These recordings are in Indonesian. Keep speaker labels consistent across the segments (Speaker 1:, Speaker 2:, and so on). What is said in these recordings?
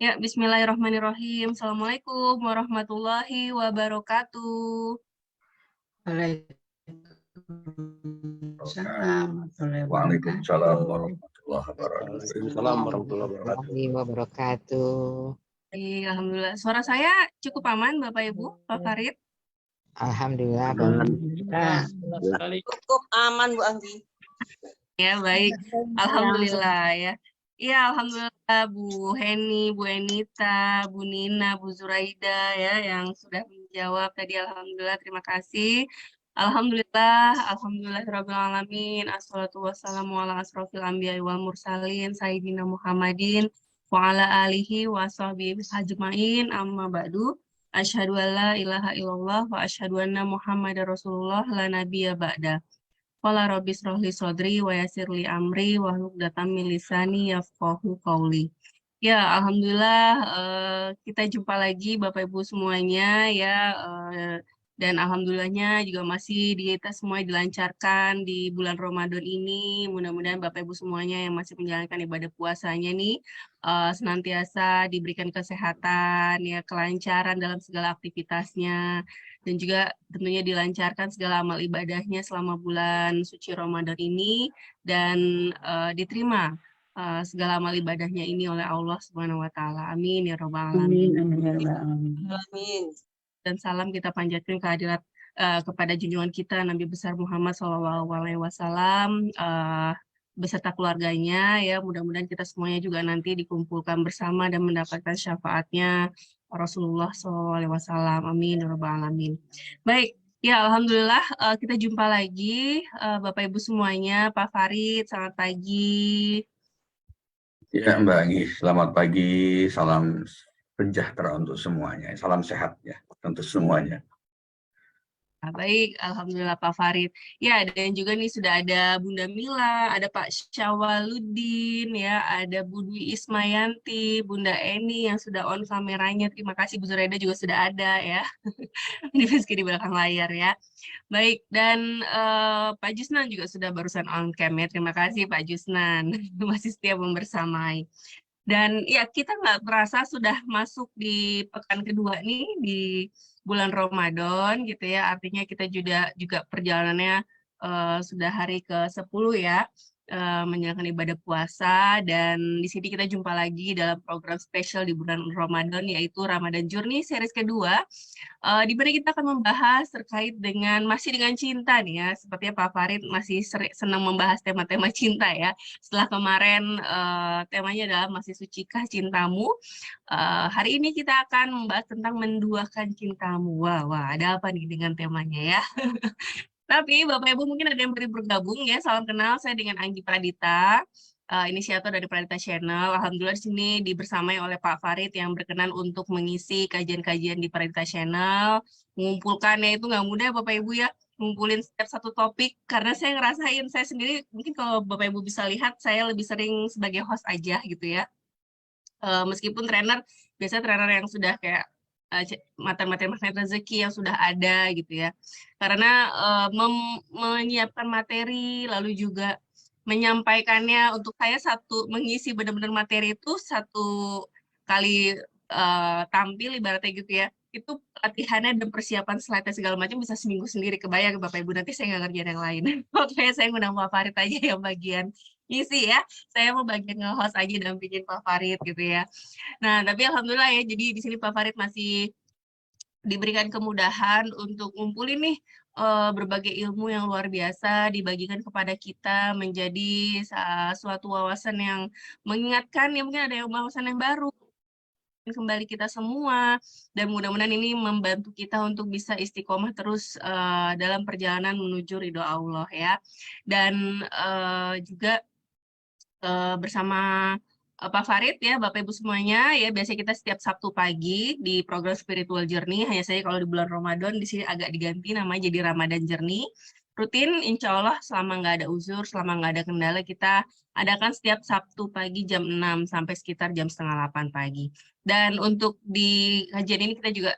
Speaker 1: Ya, bismillahirrahmanirrahim. Assalamualaikum warahmatullahi wabarakatuh.
Speaker 2: Waalaikumsalam warahmatullahi
Speaker 3: Waalaikumsalam
Speaker 2: wabarakatuh.
Speaker 3: warahmatullahi wabarakatuh.
Speaker 4: Waalaikumsalam warahmatullahi wabarakatuh.
Speaker 2: Wabarakatuh.
Speaker 1: Alhamdulillah. Suara saya cukup aman, Bapak Ibu, Pak Farid.
Speaker 2: Alhamdulillah.
Speaker 4: Alhamdulillah.
Speaker 5: Cukup aman Bu Anggi.
Speaker 1: Ya, baik. Alhamdulillah ya. Iya, alhamdulillah Bu Heni, Bu Enita, Bu Nina, Bu Zuraida ya yang sudah menjawab tadi. Alhamdulillah, terima kasih. Alhamdulillahirabbil alamin. Assalatu wassalamu ala asrofil anbiya'i wal mursalin sayyidina Muhammadin wa ala alihi wa sahbihi ajmain. Amma ba'du. Asyhadu an la ilaha illallah wa asyhadu anna Muhammadar Rasulullah la nabiyya ba'da. Qala rabbi shrah li sodri wa yassir li amri wahlul 'uqdatam min lisani yafqahu qawli. Ya, alhamdulillah kita jumpa lagi Bapak Ibu semuanya ya, dan alhamdulillahnya juga masih kita semua dilancarkan di bulan Ramadan ini. Mudah-mudahan Bapak Ibu semuanya yang masih menjalankan ibadah puasanya nih senantiasa diberikan kesehatan ya, kelancaran dalam segala aktivitasnya, dan juga tentunya dilancarkan segala amal ibadahnya selama bulan suci Ramadan ini, dan diterima segala amal ibadahnya ini oleh Allah Subhanahu wa Ta'ala. Amin ya Rabbal alamin.
Speaker 5: Amin.
Speaker 1: Dan salam kita panjatkan kehadirat kepada junjungan kita Nabi besar Muhammad SAW beserta keluarganya ya. Mudah-mudahan kita semuanya juga nanti dikumpulkan bersama dan mendapatkan syafaatnya Rasulullah SAW. Amin ya Rabbal alamin. Baik. Ya, alhamdulillah kita jumpa lagi Bapak Ibu semuanya. Pak Farid, selamat pagi.
Speaker 3: Ya Mbak Anggi, selamat pagi, salam sejahtera untuk semuanya, salam sehat ya untuk semuanya.
Speaker 1: Baik, alhamdulillah Pak Farid. Ya, dan juga nih sudah ada Bunda Mila, ada Pak Syawaludin, ya, ada Bu Dwi Ismayanti, Bunda Eni yang sudah on kameranya. Terima kasih, Bu Zuraida juga sudah ada ya. Di meski di belakang layar ya. Baik, dan Pak Jusnan juga sudah barusan on cam ya. Terima kasih Pak Jusnan, masih setia membersamai. Dan ya, kita nggak terasa sudah masuk di pekan kedua nih di bulan Ramadan gitu ya. Artinya kita juga perjalanannya sudah hari ke-10 ya, menjalankan ibadah puasa, dan di sini kita jumpa lagi dalam program spesial di bulan Ramadan yaitu Ramadan Journey series kedua, di mana kita akan membahas terkait masih dengan cinta nih ya. Sepertinya Pak Farid masih senang membahas tema-tema cinta ya. Setelah kemarin temanya adalah masih sucikah cintamu. Hari ini kita akan membahas tentang menduakan cintamu. Wah, ada apa nih dengan temanya ya? Tapi Bapak Ibu mungkin ada yang baru bergabung ya. Salam kenal, saya dengan Anggi Pradita, inisiator dari Pradita Channel. Alhamdulillah di sini dibersamai oleh Pak Farid yang berkenan untuk mengisi kajian-kajian di Pradita Channel. Mengumpulkannya itu nggak mudah Bapak Ibu ya, ngumpulin setiap satu topik, karena saya ngerasain, saya sendiri mungkin kalau Bapak Ibu bisa lihat, saya lebih sering sebagai host aja gitu ya. Meskipun biasanya trainer yang sudah kayak materi-materi magnet rezeki yang sudah ada gitu ya. Karena menyiapkan materi lalu juga menyampaikannya, untuk saya mengisi benar-benar materi itu satu kali tampil ibaratnya gitu ya. Itu latihannya dan persiapan slide segala macam bisa seminggu sendiri. Kebayang Bapak Ibu, nanti saya nggak ngerjain yang lain. Oke, saya ngundang Pak Farid aja yang bagian isi ya. Saya mau bagian nge-host aja dan bikin Pak Farid gitu ya. Nah, tapi alhamdulillah ya, jadi di sini Pak Farid masih diberikan kemudahan untuk ngumpulin nih berbagai ilmu yang luar biasa dibagikan kepada kita, menjadi suatu wawasan yang mengingatkan ya, mungkin ada wawasan yang baru kembali kita semua, dan mudah-mudahan ini membantu kita untuk bisa istiqomah terus dalam perjalanan menuju ridho Allah ya. Dan juga bersama Pak Farid ya, Bapak Ibu semuanya ya, biasanya kita setiap Sabtu pagi di program Spiritual Journey. Hanya saja kalau di bulan Ramadan di sini agak diganti namanya jadi Ramadan Journey. Rutin, insya Allah selama nggak ada uzur, selama nggak ada kendala, kita adakan setiap Sabtu pagi jam 6 sampai sekitar jam setengah 8 pagi. Dan untuk di kajian ini kita juga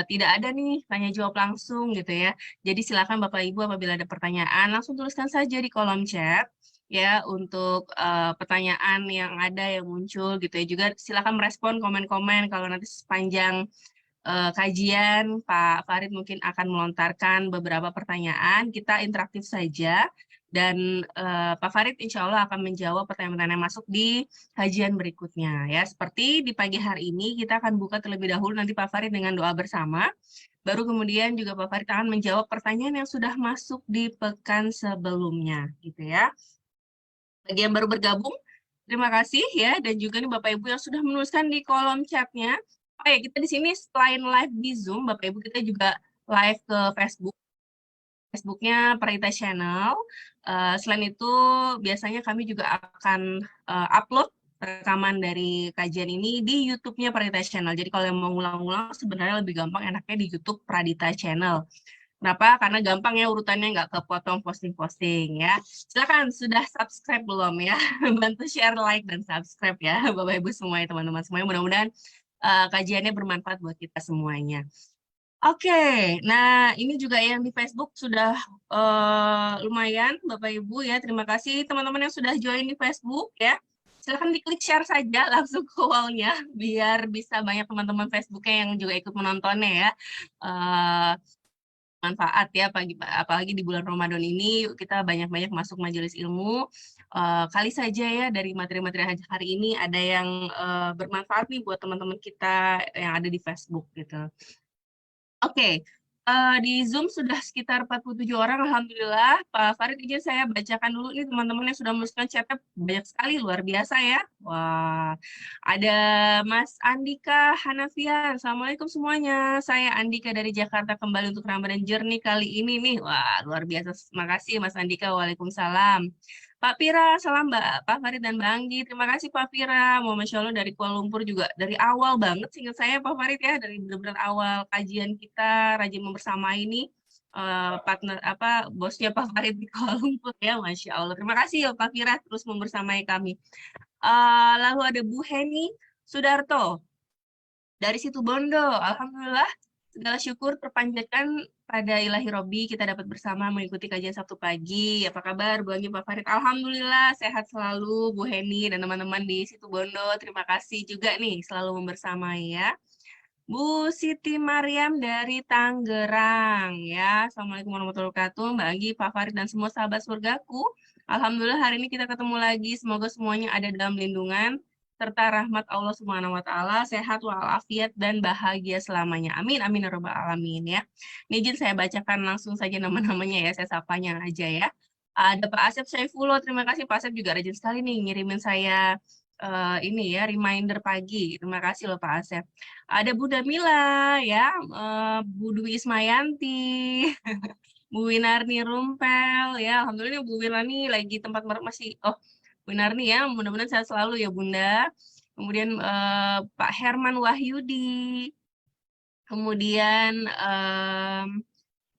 Speaker 1: tidak ada nih tanya jawab langsung gitu ya. Jadi silakan Bapak Ibu apabila ada pertanyaan langsung tuliskan saja di kolom chat. ya untuk pertanyaan yang ada yang muncul gitu ya. Juga silakan merespon komen-komen kalau nanti sepanjang kajian Pak Farid mungkin akan melontarkan beberapa pertanyaan. Kita interaktif saja dan Pak Farid insya Allah akan menjawab pertanyaan-pertanyaan yang masuk di kajian berikutnya ya. Seperti di pagi hari ini kita akan buka terlebih dahulu nanti Pak Farid dengan doa bersama. Baru kemudian juga Pak Farid akan menjawab pertanyaan yang sudah masuk di pekan sebelumnya gitu ya. Bagi yang baru bergabung, terima kasih ya, dan juga nih Bapak Ibu yang sudah menuliskan di kolom chatnya. Oh ya, kita di sini selain live di Zoom, Bapak Ibu kita juga live ke Facebook. Facebooknya Parita Channel. Selain itu, biasanya kami juga akan upload rekaman dari kajian ini di YouTube-nya Parita Channel. Jadi kalau yang mau ngulang-ngulang, sebenarnya lebih gampang enaknya di YouTube Pradita Channel. Kenapa? Karena gampang ya urutannya, nggak kepotong posting-posting ya. Silakan, sudah subscribe belum ya? Bantu share, like, dan subscribe ya Bapak Ibu semuanya, teman-teman semuanya. Mudah-mudahan kajiannya bermanfaat buat kita semuanya. Oke, nah ini juga yang di Facebook sudah lumayan Bapak Ibu ya. Terima kasih teman-teman yang sudah join di Facebook ya. Silakan diklik share saja langsung ke wall-nya biar bisa banyak teman-teman Facebooknya yang juga ikut menontonnya ya. Manfaat ya, apalagi di bulan Ramadan ini yuk kita banyak-banyak masuk majelis ilmu. Kali saja ya dari materi-materi hari ini ada yang bermanfaat nih buat teman-teman kita yang ada di Facebook gitu. Oke, di Zoom sudah sekitar 47 orang, Alhamdulillah. Pak Farid, izin saya bacakan dulu nih teman-teman yang sudah menuliskan chatnya banyak sekali, luar biasa ya. Wah, ada Mas Andika Hanafian, Assalamualaikum semuanya. Saya Andika dari Jakarta kembali untuk Ramadan Journey kali ini nih. Wah, luar biasa. Makasih Mas Andika, Waalaikumsalam. Pak Pira, salam Mbak Pak Farid dan Mbak Anggi. Terima kasih Pak Pira. Masya Allah dari Kuala Lumpur juga dari awal banget seingat saya Pak Farid ya, dari benar-benar awal kajian kita rajin bersama ini partner bosnya Pak Farid di Kuala Lumpur ya, Masya Allah. Terima kasih ya Pak Pira terus membersamai kami. Lalu ada Bu Heni Sudarto dari Situbondo. Alhamdulillah segala syukur terpanjatkan pada ilahi Robi, kita dapat bersama mengikuti kajian Sabtu pagi. Apa kabar Bu Anggi, Pak Farid? Alhamdulillah sehat selalu Bu Heni dan teman-teman di Situbondo. Terima kasih juga nih selalu membersamai ya. Bu Siti Mariam dari Tangerang ya. Assalamualaikum warahmatullahi wabarakatuh. Mbak Anggi, Pak Farid dan semua sahabat surgaku. Alhamdulillah hari ini kita ketemu lagi. Semoga semuanya ada dalam lindungan serta rahmat Allah Subhanahu wa taala, sehat walafiat dan bahagia selamanya. Amin amin ya rabbal alamin ya. Ini izin saya bacakan langsung saja nama-namanya ya, saya sapanya aja ya. Ada Pak Asep Saifullah, terima kasih Pak Asep juga rajin sekali nih ngirimin saya ini ya reminder pagi. Terima kasih loh Pak Asep. Ada Bunda Mila ya, Bu Dwi Ismayanti, Bu Winarni Rumpel ya. Alhamdulillah Bu Winarni lagi tempat masih Bu Narni ya, mudah-mudahan sehat selalu ya Bunda. Kemudian Pak Herman Wahyudi. Kemudian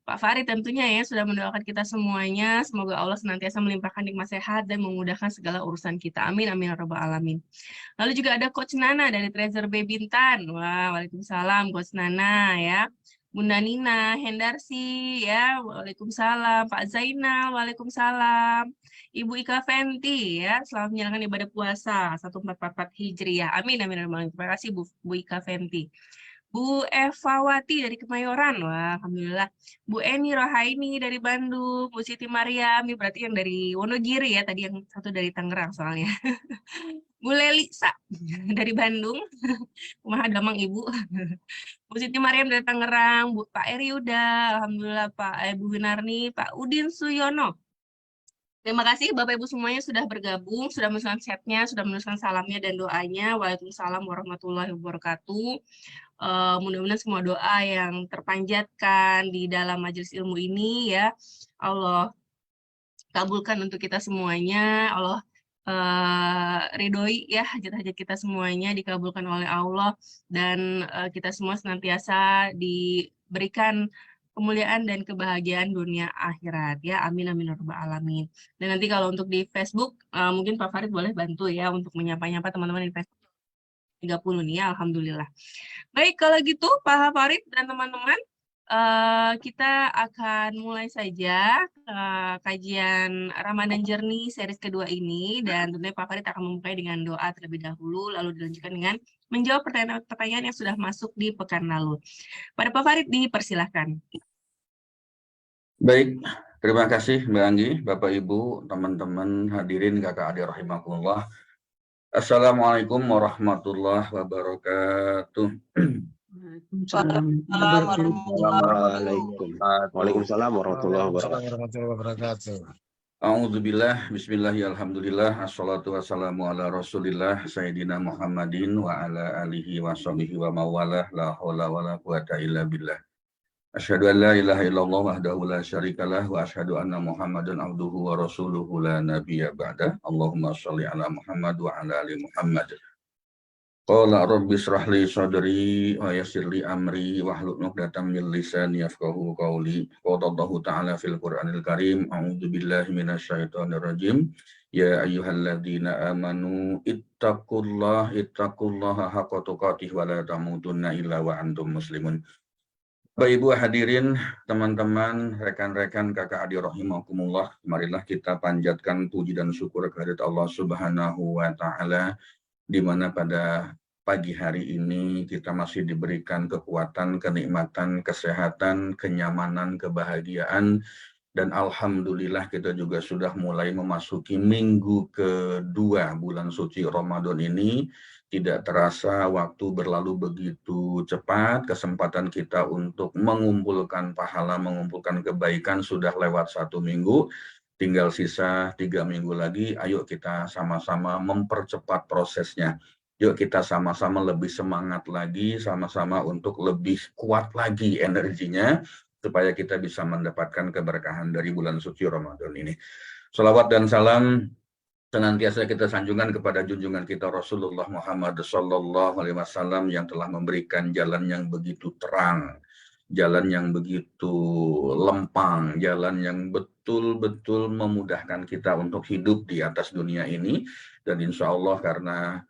Speaker 1: Pak Farid tentunya ya sudah mendoakan kita semuanya. Semoga Allah senantiasa melimpahkan nikmat sehat dan memudahkan segala urusan kita. Amin, amin, ya rabbal alamin. Lalu juga ada Coach Nana dari Treasure Bay Bintan. Wah, waalaikumsalam Coach Nana ya. Bunda Nina, Hendarsi, ya, waalaikumsalam. Pak Zainal, waalaikumsalam. Ibu Ika Fenti, ya, selamat menjalankan ibadah puasa 1444 Hijriah. Amin, amin, amin. Terima kasih Bu Ika Fenti. Bu Evawati dari Kemayoran, wah, alhamdulillah. Bu Eni Rohaini dari Bandung, Bu Siti Mariam, ini berarti yang dari Wonogiri ya, tadi yang satu dari Tangerang soalnya. Bu Lelisa dari Bandung, Rumah Damang Ibu. Bu Siti Mariam dari Tangerang, Pak Eriuda, alhamdulillah Pak Bu Winarni, Pak Udin Suyono. Terima kasih Bapak Ibu semuanya sudah bergabung, sudah menuliskan chatnya, sudah menuliskan salamnya dan doanya. Waalaikumsalam warahmatullahi wabarakatuh. Mudah-mudahan semua doa yang terpanjatkan di dalam majelis ilmu ini ya Allah kabulkan untuk kita semuanya. Allah ridhoi ya hajat-hajat kita semuanya dikabulkan oleh Allah dan kita semua senantiasa diberikan kemuliaan dan kebahagiaan dunia akhirat ya, amin amin ya rabbal alamin. Dan nanti kalau untuk di Facebook mungkin Pak Farid boleh bantu ya untuk menyapa-nyapa teman-teman di Facebook 30 nih ya, alhamdulillah. Baik kalau gitu Pak Farid dan teman-teman kita akan mulai saja kajian Ramadan Journey series kedua ini, dan tentunya Pak Farid akan memulai dengan doa terlebih dahulu, lalu dilanjutkan dengan menjawab pertanyaan-pertanyaan yang sudah masuk di pekan lalu. Pada Pak Farid dipersilahkan.
Speaker 3: Baik, terima kasih Mbak Anggi, Bapak Ibu, teman-teman hadirin kakak adik rahimakumullah. Assalamualaikum warahmatullahi wabarakatuh.
Speaker 4: Waalaikumsalam warahmatullahi wabarakatuh.
Speaker 3: A'udzubillah, bismillah, alhamdulillah, assalatu wassalamu ala rasulillah, Sayyidina Muhammadin wa ala alihi wa sahbihi wa mawalah, la hawla wa la quwata illa billah. Asyhadu an la ilaha illallah wahdahu la syarikalah wa asyhadu anna Muhammadan abduhu wa rasuluhu la nabiyya ba'da. Allahumma shalli ala Muhammad wa ala ali Muhammad. Qala rabbi shrah li sadri wa yassir li amri wahlul 'uqdatam min lisani yafqahu qawli. Qala Allahu ta'ala fil Qur'anil Karim, a'udzu billahi minasyaitonir rajim. Ya ayyuhalladzina amanu ittaqullaha haqqa tuqatih wa la tamutunna illa wa antum muslimun. Bapak Ibu hadirin, teman-teman, rekan-rekan kakak adik rahimakumullah, marilah kita panjatkan puji dan syukur kehadirat Allah Subhanahu wa taala, di mana pada pagi hari ini kita masih diberikan kekuatan, kenikmatan, kesehatan, kenyamanan, kebahagiaan, dan alhamdulillah kita juga sudah mulai memasuki minggu kedua bulan suci Ramadan ini. Tidak terasa waktu berlalu begitu cepat, kesempatan kita untuk mengumpulkan pahala, mengumpulkan kebaikan sudah lewat 1 minggu. Tinggal sisa 3 minggu lagi, ayo kita sama-sama mempercepat prosesnya. Yuk kita sama-sama lebih semangat lagi, sama-sama untuk lebih kuat lagi energinya, supaya kita bisa mendapatkan keberkahan dari bulan suci Ramadan ini. Shalawat dan salam senantiasa kita sanjungkan kepada junjungan kita Rasulullah Muhammad SAW yang telah memberikan jalan yang begitu terang, jalan yang begitu lempang, jalan yang betul-betul memudahkan kita untuk hidup di atas dunia ini. Dan insya Allah karena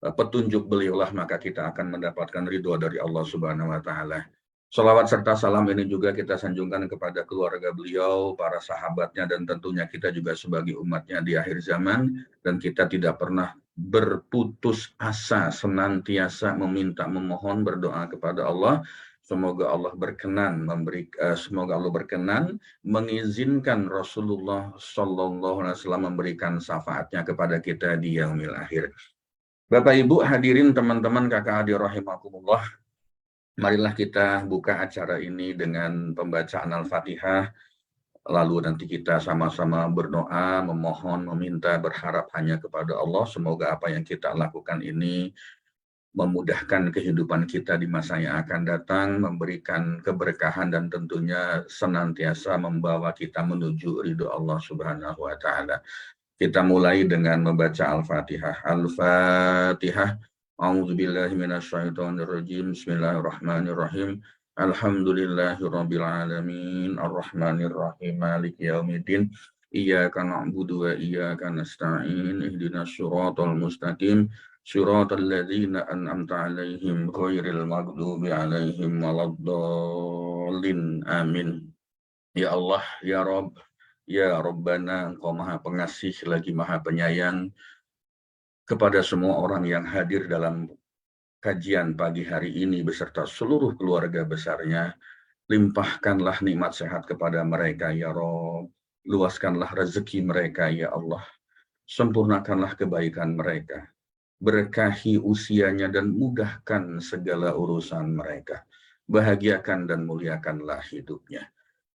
Speaker 3: petunjuk beliaulah maka kita akan mendapatkan ridho dari Allah Subhanahu wa Ta'ala. Salawat serta salam ini juga kita sanjungkan kepada keluarga beliau, para sahabatnya, dan tentunya kita juga sebagai umatnya di akhir zaman. Dan kita tidak pernah berputus asa, senantiasa meminta, memohon, berdoa kepada Allah. Semoga Allah berkenan mengizinkan Rasulullah SAW memberikan syafaatnya kepada kita di yaumil akhir. Bapak Ibu hadirin, teman-teman kakak adik rahimakumullah, marilah kita buka acara ini dengan pembacaan Al-Fatihah, lalu nanti kita sama-sama berdoa, memohon, meminta, berharap hanya kepada Allah. Semoga apa yang kita lakukan ini memudahkan kehidupan kita di masa yang akan datang, memberikan keberkahan, dan tentunya senantiasa membawa kita menuju ridho Allah Subhanahu wa Ta'ala. Kita mulai dengan membaca Al-Fatihah. Al-Fatihah. A'udzubillahi minasyaitonirrajim. Bismillahirrahmanirrahim. Alhamdulillahirabbil alamin. Arrahmanirrahim. Maliki yaumiddin. Iyyaka na'budu wa iyyaka nasta'in. Ihdinas siratal mustaqim. Siratal ladzina an'amta 'alaihim ghairil maghdubi 'alaihim waladdallin. Amin. Ya Allah, ya Rabb, ya Rabbana, Engkau Maha Pengasih lagi Maha Penyayang. Kepada semua orang yang hadir dalam kajian pagi hari ini beserta seluruh keluarga besarnya, limpahkanlah nikmat sehat kepada mereka ya Rabb, luaskanlah rezeki mereka ya Allah, sempurnakanlah kebaikan mereka, berkahi usianya dan mudahkan segala urusan mereka, bahagiakan dan muliakanlah hidupnya.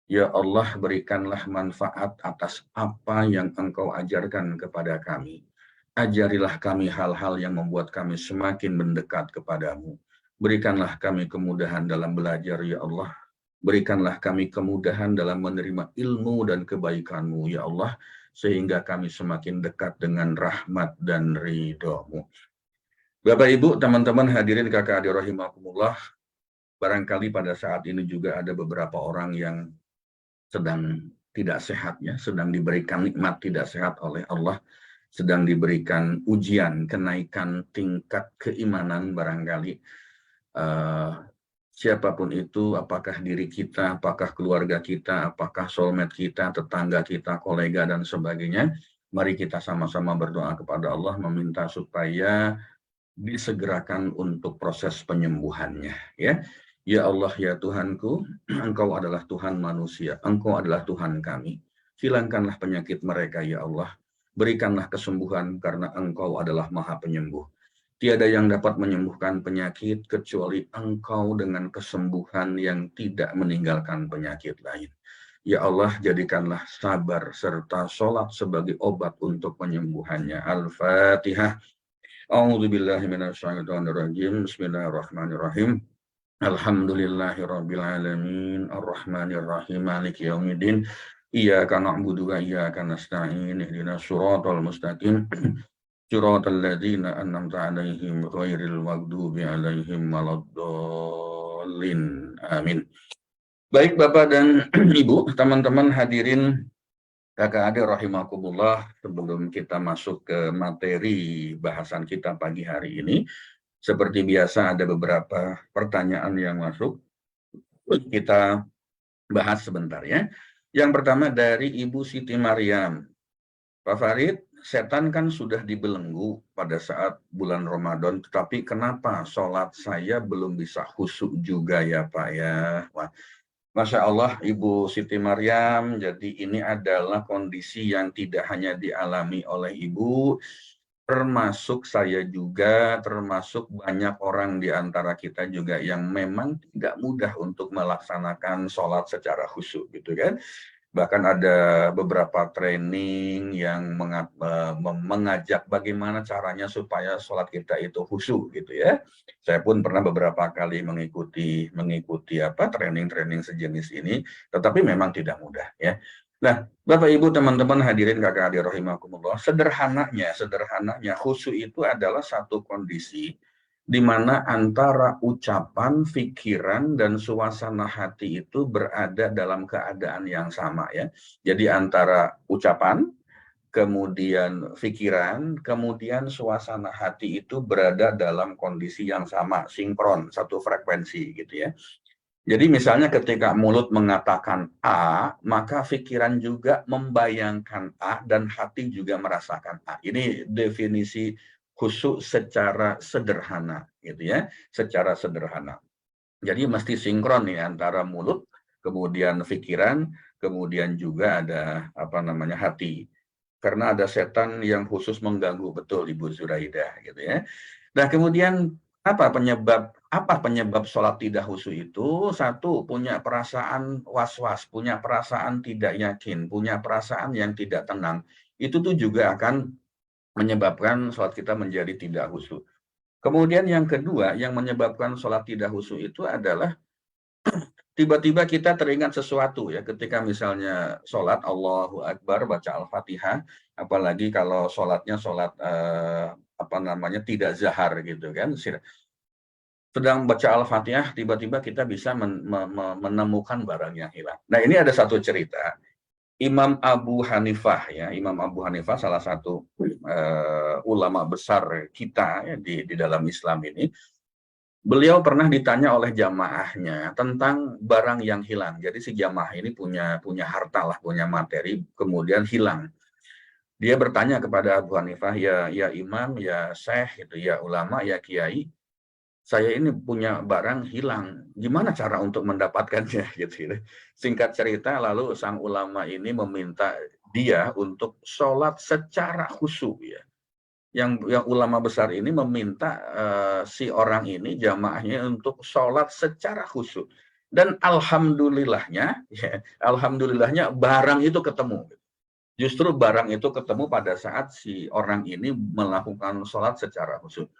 Speaker 3: Ya Allah, berikanlah manfaat atas apa yang Engkau ajarkan kepada kami. Ajarilah kami hal-hal yang membuat kami semakin mendekat kepadamu. Berikanlah kami kemudahan dalam belajar, ya Allah. Berikanlah kami kemudahan dalam menerima ilmu dan kebaikan-Mu, ya Allah, sehingga kami semakin dekat dengan rahmat dan ridho-Mu. Bapak, Ibu, teman-teman hadirin kakak adik rahimakumullah, barangkali pada saat ini juga ada beberapa orang yang sedang tidak sehat, ya, sedang diberikan nikmat tidak sehat oleh Allah, sedang diberikan ujian, kenaikan tingkat keimanan barangkali. siapapun itu, apakah diri kita, apakah keluarga kita, apakah soulmate kita, tetangga kita, kolega, dan sebagainya. Mari kita sama-sama berdoa kepada Allah, meminta supaya disegerakan untuk proses penyembuhannya. Ya, ya Allah, ya Tuhanku, Engkau adalah Tuhan manusia, Engkau adalah Tuhan kami. Hilangkanlah penyakit mereka, ya Allah. Berikanlah kesembuhan karena Engkau adalah Maha Penyembuh. Tiada yang dapat menyembuhkan penyakit kecuali Engkau dengan kesembuhan yang tidak meninggalkan penyakit lain. Ya Allah, jadikanlah sabar serta sholat sebagai obat untuk penyembuhannya. Al-Fatihah. A'udzubillahi minasyaitonirrajim. Bismillahirrahmanirrahim. Alhamdulillahirrabbilalamin. Ar-Rahmanirrahim. Maliki yaumiddin. Iyyaka na'budu wa iyyaka nasta'in. Ihdinas siratal mustaqim. Siratal ladzina an'amta 'alaihim ghairil maghdubi 'alaihim waladdallin. Amin. Baik Bapak dan Ibu, teman-teman hadirin kakak adik rahimakumullah, sebelum kita masuk ke materi bahasan kita pagi hari ini, seperti biasa ada beberapa pertanyaan yang masuk. Kita bahas sebentar ya. Yang pertama dari Ibu Siti Maryam. Pak Farid, setan kan sudah dibelenggu pada saat bulan Ramadan, tetapi kenapa sholat saya belum bisa khusyuk juga ya Pak ya? Wah, Masya Allah Ibu Siti Maryam, jadi ini adalah kondisi yang tidak hanya dialami oleh Ibu, termasuk saya juga, termasuk banyak orang di antara kita juga yang memang tidak mudah untuk melaksanakan sholat secara khusyuk gitu kan. Bahkan ada beberapa training yang mengajak bagaimana caranya supaya sholat kita itu khusyuk gitu ya. Saya pun pernah beberapa kali mengikuti training-training sejenis ini, tetapi memang tidak mudah ya. Nah, Bapak Ibu teman-teman hadirin kakak adik rahimakumullah, sederhananya khusyuk itu adalah satu kondisi di mana antara ucapan, pikiran, dan suasana hati itu berada dalam keadaan yang sama ya. Jadi antara ucapan, kemudian pikiran, kemudian suasana hati itu berada dalam kondisi yang sama, sinkron, satu frekuensi gitu ya. Jadi misalnya ketika mulut mengatakan A, maka pikiran juga membayangkan A dan hati juga merasakan A. Ini definisi khusyuk secara sederhana gitu ya, secara sederhana. Jadi mesti sinkron nih antara mulut, kemudian pikiran, kemudian juga ada hati. Karena ada setan yang khusus mengganggu, betul Ibu Zuraidah gitu ya. Nah, kemudian apa penyebab sholat tidak khusyuk itu? Satu, punya perasaan was-was, punya perasaan tidak yakin, punya perasaan yang tidak tenang. Itu tuh juga akan menyebabkan sholat kita menjadi tidak khusyuk. Kemudian yang kedua yang menyebabkan sholat tidak khusyuk itu adalah tiba-tiba kita teringat sesuatu ya, ketika misalnya sholat Allahu Akbar baca Al-Fatihah, apalagi kalau sholatnya sholat tidak zahar gitu kan, sedang baca Al-Fatihah tiba-tiba kita bisa menemukan barang yang hilang. Nah, ini ada satu cerita. Imam Abu Hanifah ya, Imam Abu Hanifah salah satu ulama besar kita ya, di dalam Islam ini. Beliau pernah ditanya oleh jamaahnya tentang barang yang hilang. Jadi si jamaah ini punya harta lah, punya materi, kemudian hilang. Dia bertanya kepada Abu Hanifah, ya Imam, ya Syekh, itu ya ulama, ya Kiai, saya ini punya barang hilang, gimana cara untuk mendapatkannya gitu. Singkat cerita, lalu sang ulama ini meminta dia untuk sholat secara khusyuk ya. Yang ulama besar ini meminta si orang ini, jamaahnya, untuk sholat secara khusyuk. Dan alhamdulillahnya barang itu ketemu. Justru barang itu ketemu pada saat si orang ini melakukan sholat secara khusyuk.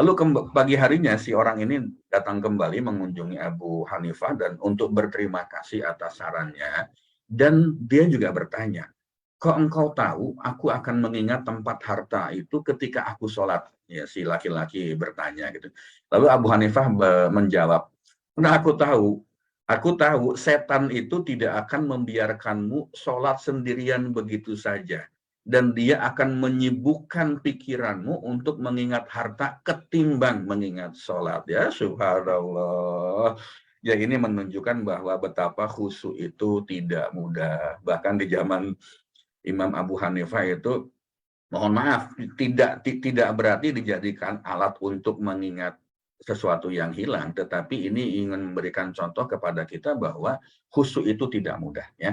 Speaker 3: Lalu pagi harinya si orang ini datang kembali mengunjungi Abu Hanifah dan untuk berterima kasih atas sarannya. Dan dia juga bertanya, kok engkau tahu aku akan mengingat tempat harta itu ketika aku sholat? Ya, si laki-laki bertanya gitu. Lalu Abu Hanifah menjawab, nah aku tahu setan itu tidak akan membiarkanmu sholat sendirian begitu saja. dan dia akan menyibukkan pikiranmu untuk mengingat harta ketimbang mengingat sholat. Ya, subhanallah. Ya, ini menunjukkan bahwa betapa khusyuk itu tidak mudah. Bahkan di zaman Imam Abu Hanifah itu, mohon maaf, tidak berarti dijadikan alat untuk mengingat sesuatu yang hilang, tetapi ini ingin memberikan contoh kepada kita bahwa khusyuk itu tidak mudah, ya.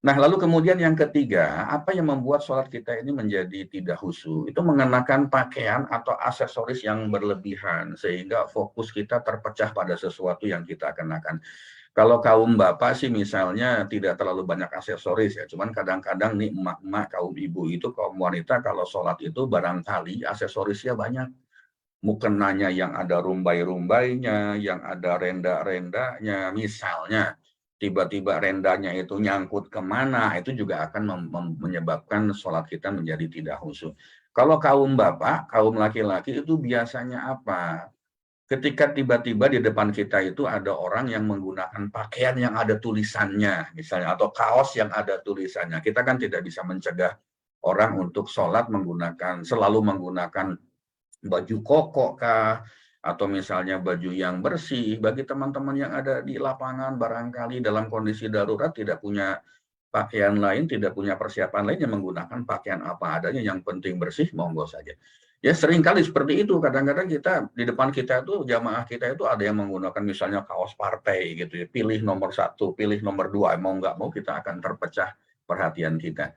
Speaker 3: Nah, lalu kemudian yang ketiga, apa yang membuat sholat kita ini menjadi tidak khusyuk? Itu mengenakan pakaian atau aksesoris yang berlebihan, sehingga fokus kita terpecah pada sesuatu yang kita kenakan. Kalau kaum bapak sih misalnya tidak terlalu banyak aksesoris ya, cuman kadang-kadang nih emak-emak, kaum ibu itu, kaum wanita kalau sholat itu barangkali aksesorisnya banyak. Mukenanya yang ada rumbai-rumbainya, yang ada renda-rendanya, misalnya tiba-tiba rendanya itu nyangkut kemana, itu juga akan menyebabkan sholat kita menjadi tidak khusyuk. Kalau kaum bapak, kaum laki-laki itu biasanya apa? Ketika tiba-tiba di depan kita itu ada orang yang menggunakan pakaian yang ada tulisannya, misalnya, atau kaos yang ada tulisannya, kita kan tidak bisa mencegah orang untuk sholat selalu menggunakan baju koko kah, atau misalnya baju yang bersih. Bagi teman-teman yang ada di lapangan barangkali dalam kondisi darurat tidak punya pakaian lain, tidak punya persiapan lain, yang menggunakan pakaian apa adanya, yang penting bersih, monggo saja. Ya, seringkali seperti itu. Kadang-kadang kita di depan kita itu, jamaah kita itu ada yang menggunakan misalnya kaos partai gitu ya, pilih nomor 1, pilih nomor 2, mau nggak mau kita akan terpecah perhatian kita.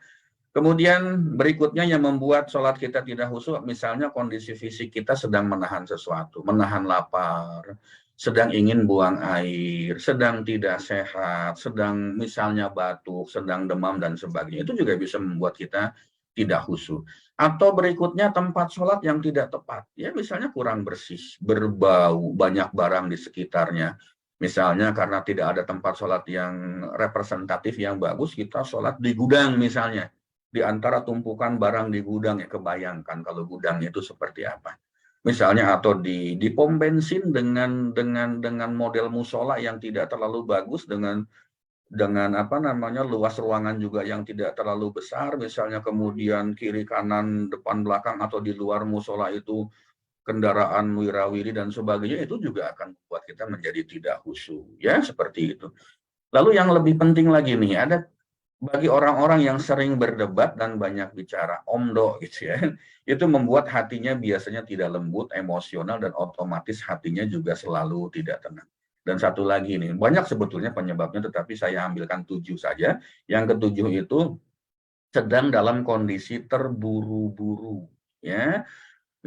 Speaker 3: Kemudian berikutnya yang membuat sholat kita tidak khusyuk, misalnya kondisi fisik kita sedang menahan sesuatu, menahan lapar, sedang ingin buang air, sedang tidak sehat, sedang misalnya batuk, sedang demam, dan sebagainya. Itu juga bisa membuat kita tidak khusyuk. Atau berikutnya tempat sholat yang tidak tepat. Ya, misalnya kurang bersih, berbau, banyak barang di sekitarnya. Misalnya karena tidak ada tempat sholat yang representatif, yang bagus, kita sholat di gudang misalnya. Di antara tumpukan barang di gudang, ya kebayangkan kalau gudangnya itu seperti apa. Misalnya, atau di pom bensin dengan model musola yang tidak terlalu bagus, dengan apa namanya, luas ruangan juga yang tidak terlalu besar, misalnya, kemudian kiri kanan depan belakang atau di luar musola itu kendaraan wirawiri dan sebagainya, itu juga akan membuat kita menjadi tidak khusyuk, ya, seperti itu. Lalu yang lebih penting lagi nih, ada bagi orang-orang yang sering berdebat dan banyak bicara, omdo gitu ya, itu membuat hatinya biasanya tidak lembut, emosional, dan otomatis hatinya juga selalu tidak tenang. Dan satu lagi nih, banyak sebetulnya penyebabnya, tetapi saya ambilkan 7 saja. Yang ketujuh itu sedang dalam kondisi terburu-buru, ya.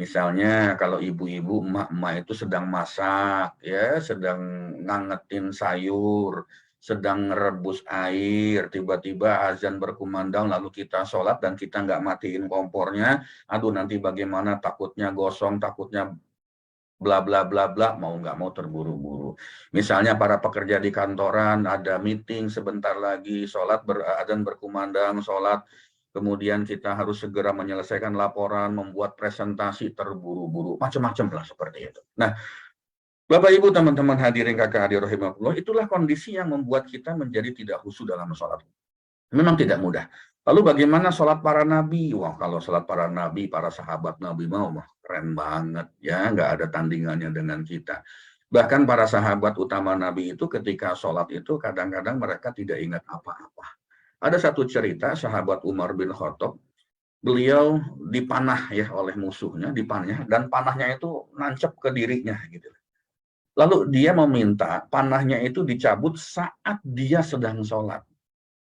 Speaker 3: Misalnya kalau ibu-ibu, emak-emak itu sedang masak, ya, sedang ngangetin sayur, sedang rebus air, tiba-tiba azan berkumandang, lalu kita sholat dan kita nggak matiin kompornya, aduh nanti bagaimana, takutnya gosong, takutnya bla bla bla bla, mau nggak mau terburu-buru. Misalnya para pekerja di kantoran, ada meeting sebentar lagi, sholat, azan berkumandang, sholat, kemudian kita harus segera menyelesaikan laporan, membuat presentasi, terburu-buru, macam-macam lah seperti itu. Nah, Bapak Ibu, teman-teman hadirin kakak adik rahimahullah, itulah kondisi yang membuat kita menjadi tidak khusyuk dalam sholat. Memang tidak mudah. Lalu bagaimana sholat para nabi? Wah, kalau sholat para nabi, para sahabat Nabi mau, keren banget ya, nggak ada tandingannya dengan kita. Bahkan para sahabat utama Nabi itu ketika sholat itu kadang-kadang mereka tidak ingat apa-apa. Ada satu cerita sahabat Umar bin Khattab, beliau dipanah ya oleh musuhnya, dipanah, dan panahnya itu nancep ke dirinya gitu. Lalu dia meminta panahnya itu dicabut saat dia sedang sholat.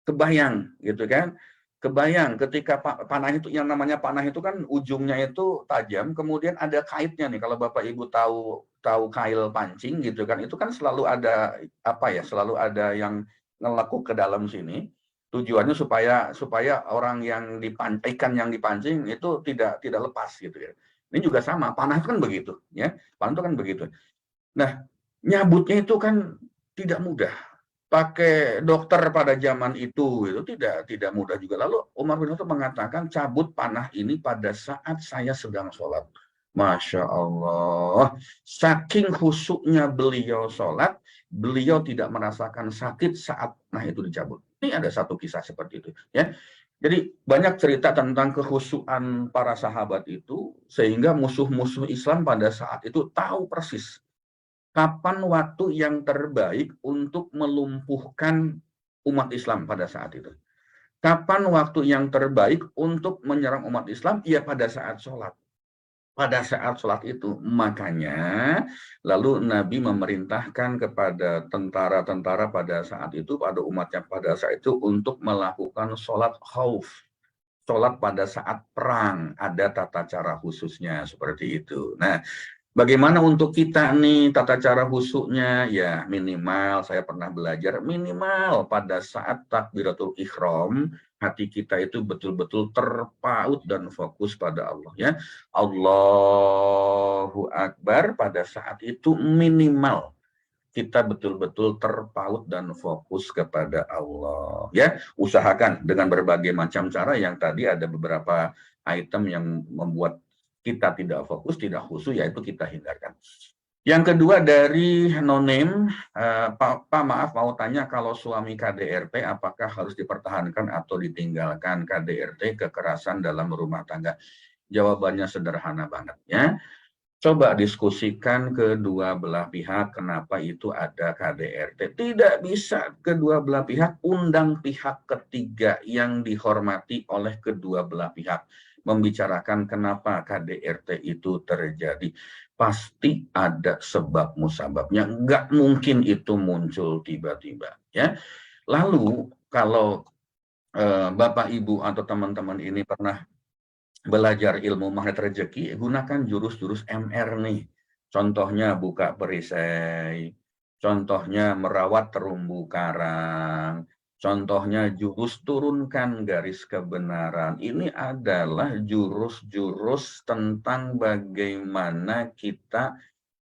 Speaker 3: Kebayang gitu kan? Kebayang ketika panah itu, yang namanya panah itu kan ujungnya itu tajam, kemudian ada kaitnya nih. Kalau Bapak Ibu tahu kail pancing gitu kan, itu kan selalu ada apa ya? Selalu ada yang ngelekuk ke dalam sini. Tujuannya supaya orang yang ikan yang dipancing itu tidak lepas gitu ya. Ini juga sama, panah itu kan begitu ya. Panah itu kan begitu. Nah, nyabutnya itu kan tidak mudah. Pakai dokter pada zaman itu tidak mudah juga. Lalu Umar bin Khattab mengatakan, cabut panah ini pada saat saya sedang sholat. Masya Allah, saking khusyuknya beliau sholat, beliau tidak merasakan sakit saat panah itu dicabut. Ini ada satu kisah seperti itu, ya. Jadi banyak cerita tentang kehusuan para sahabat itu, sehingga musuh-musuh Islam pada saat itu tahu persis kapan waktu yang terbaik untuk melumpuhkan umat Islam pada saat itu. Kapan waktu yang terbaik untuk menyerang umat Islam? Ya pada saat sholat. Pada saat sholat itu. Makanya lalu Nabi memerintahkan kepada tentara-tentara pada saat itu, pada umatnya pada saat itu, untuk melakukan sholat khauf. Sholat pada saat perang. Ada tata cara khususnya seperti itu. Nah, bagaimana untuk kita nih tata cara khusyuknya? Ya minimal saya pernah belajar minimal pada saat takbiratul ihram hati kita itu betul-betul terpaut dan fokus pada Allah ya. Allahu Akbar pada saat itu minimal kita betul-betul terpaut dan fokus kepada Allah ya. Usahakan dengan berbagai macam cara yang tadi ada beberapa item yang membuat kita tidak fokus, tidak khusyuk, yaitu kita hindarkan. Yang kedua dari no-name, Pak maaf mau tanya, kalau suami KDRT apakah harus dipertahankan atau ditinggalkan? KDRT kekerasan dalam rumah tangga. Jawabannya sederhana banget ya. Coba diskusikan kedua belah pihak kenapa itu ada KDRT. Tidak bisa kedua belah pihak, undang pihak ketiga yang dihormati oleh kedua belah pihak membicarakan kenapa KDRT itu terjadi. Pasti ada sebab musababnya, nggak mungkin itu muncul tiba-tiba ya. Lalu kalau Bapak Ibu atau teman-teman ini pernah belajar ilmu magnet rezeki, gunakan jurus-jurus MR nih. Contohnya buka perisai, contohnya merawat terumbu karang, contohnya jurus turunkan garis kebenaran. Ini adalah jurus-jurus tentang bagaimana kita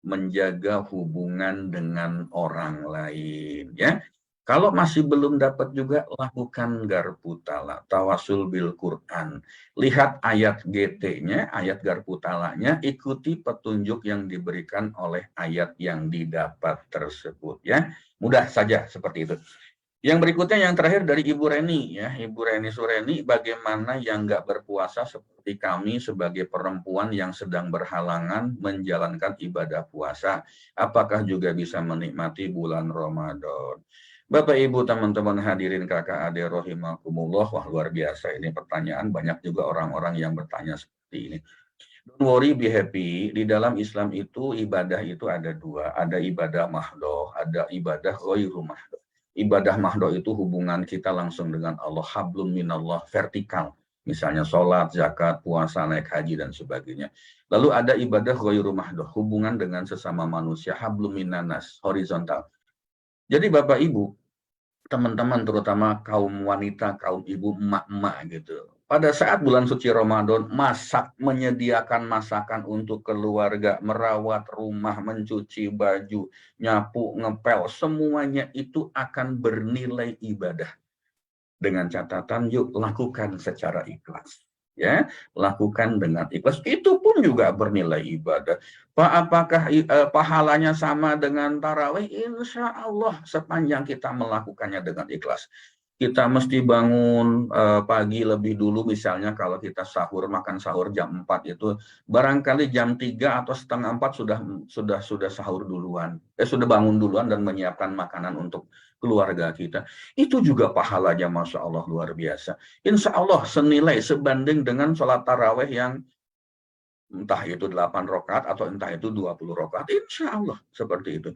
Speaker 3: menjaga hubungan dengan orang lain ya. Kalau masih belum dapat juga, lakukan garpu tala, tawasul bil Quran. Lihat ayat GT-nya, ayat garpu talanya, ikuti petunjuk yang diberikan oleh ayat yang didapat tersebut ya. Mudah saja seperti itu. Yang berikutnya yang terakhir dari Ibu Reni ya, Ibu Reni Sureni, bagaimana yang nggak berpuasa seperti kami sebagai perempuan yang sedang berhalangan menjalankan ibadah puasa, apakah juga bisa menikmati bulan Ramadan? Bapak Ibu teman-teman hadirin kakak adik rahimakumullah, wah luar biasa ini pertanyaan, banyak juga orang-orang yang bertanya seperti ini. Don't worry, be happy. Di dalam Islam itu ibadah itu ada dua, ada ibadah mahdoh, ada ibadah ghairu mahdoh. Ibadah mahdoh itu hubungan kita langsung dengan Allah, hablum minallah, vertikal. Misalnya sholat, zakat, puasa, naik haji, dan sebagainya. Lalu ada ibadah ghairu mahdoh, hubungan dengan sesama manusia, hablum minanas, horizontal. Jadi Bapak Ibu, teman-teman terutama kaum wanita, kaum ibu, emak-emak gitu. Pada saat bulan suci Ramadan, masak, menyediakan masakan untuk keluarga, merawat rumah, mencuci baju, nyapu, ngepel, semuanya itu akan bernilai ibadah. Dengan catatan, yuk lakukan secara ikhlas. Ya, lakukan dengan ikhlas, itu pun juga bernilai ibadah. Pak, apakah pahalanya sama dengan tarawih? Insya Allah sepanjang kita melakukannya dengan ikhlas. Kita mesti bangun pagi lebih dulu, misalnya kalau kita sahur, makan sahur jam 4 itu, barangkali jam 3 atau setengah 4 sudah sahur duluan, sudah bangun duluan dan menyiapkan makanan untuk keluarga kita. Itu juga pahalanya Masya Allah luar biasa. Insya Allah senilai, sebanding dengan sholat taraweh yang entah itu 8 rakaat atau entah itu 20 rakaat, insya Allah seperti itu.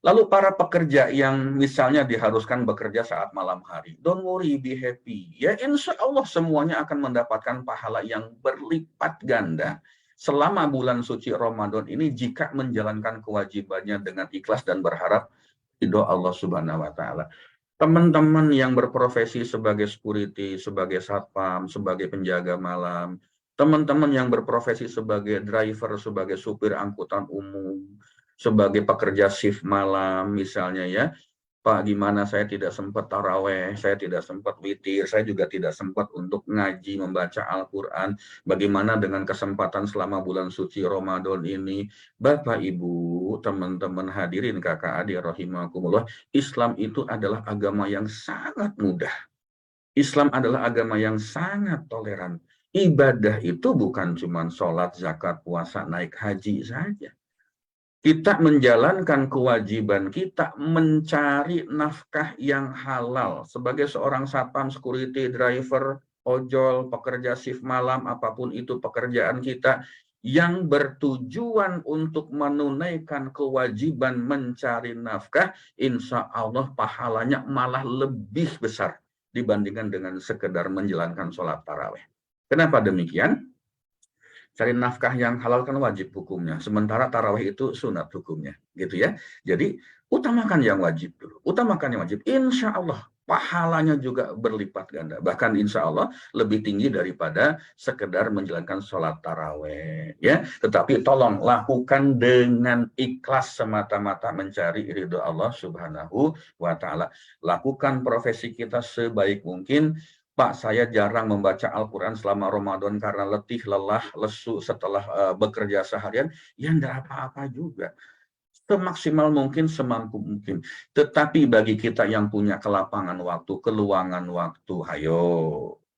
Speaker 3: Lalu para pekerja yang misalnya diharuskan bekerja saat malam hari, don't worry, be happy. Ya insya Allah semuanya akan mendapatkan pahala yang berlipat ganda selama bulan suci Ramadan ini jika menjalankan kewajibannya dengan ikhlas dan berharap ridho Allah Subhanahu wa Ta'ala. Teman-teman yang berprofesi sebagai security, sebagai satpam, sebagai penjaga malam, teman-teman yang berprofesi sebagai driver, sebagai supir angkutan umum, sebagai pekerja shift malam misalnya ya, Pak, gimana saya tidak sempat taraweh, saya tidak sempat witir, saya juga tidak sempat untuk ngaji, membaca Al-Quran. Bagaimana dengan kesempatan selama bulan suci Ramadan ini? Bapak, Ibu, teman-teman hadirin, kakak adik, rahimakumullah, Islam itu adalah agama yang sangat mudah. Islam adalah agama yang sangat toleran. Ibadah itu bukan cuma sholat, zakat, puasa, naik haji saja. Kita menjalankan kewajiban kita mencari nafkah yang halal. Sebagai seorang satpam, security, driver, ojol, pekerja shift malam, apapun itu pekerjaan kita, yang bertujuan untuk menunaikan kewajiban mencari nafkah, insya Allah pahalanya malah lebih besar dibandingkan dengan sekedar menjalankan sholat tarawih. Kenapa demikian? Cari nafkah yang halal kan wajib hukumnya, sementara tarawih itu sunat hukumnya, gitu ya. Jadi utamakan yang wajib dulu, utamakan yang wajib. Insya Allah pahalanya juga berlipat ganda, bahkan insya Allah lebih tinggi daripada sekedar menjalankan sholat tarawih, ya. Tetapi tolong lakukan dengan ikhlas semata-mata mencari ridho Allah Subhanahu wa Ta'ala. Lakukan profesi kita sebaik mungkin. Pak, saya jarang membaca Al-Quran selama Ramadan karena letih, lelah, lesu setelah bekerja seharian. Ya, enggak apa-apa juga. Semaksimal mungkin, semampu mungkin. Tetapi bagi kita yang punya kelapangan waktu, keluangan waktu, hayo,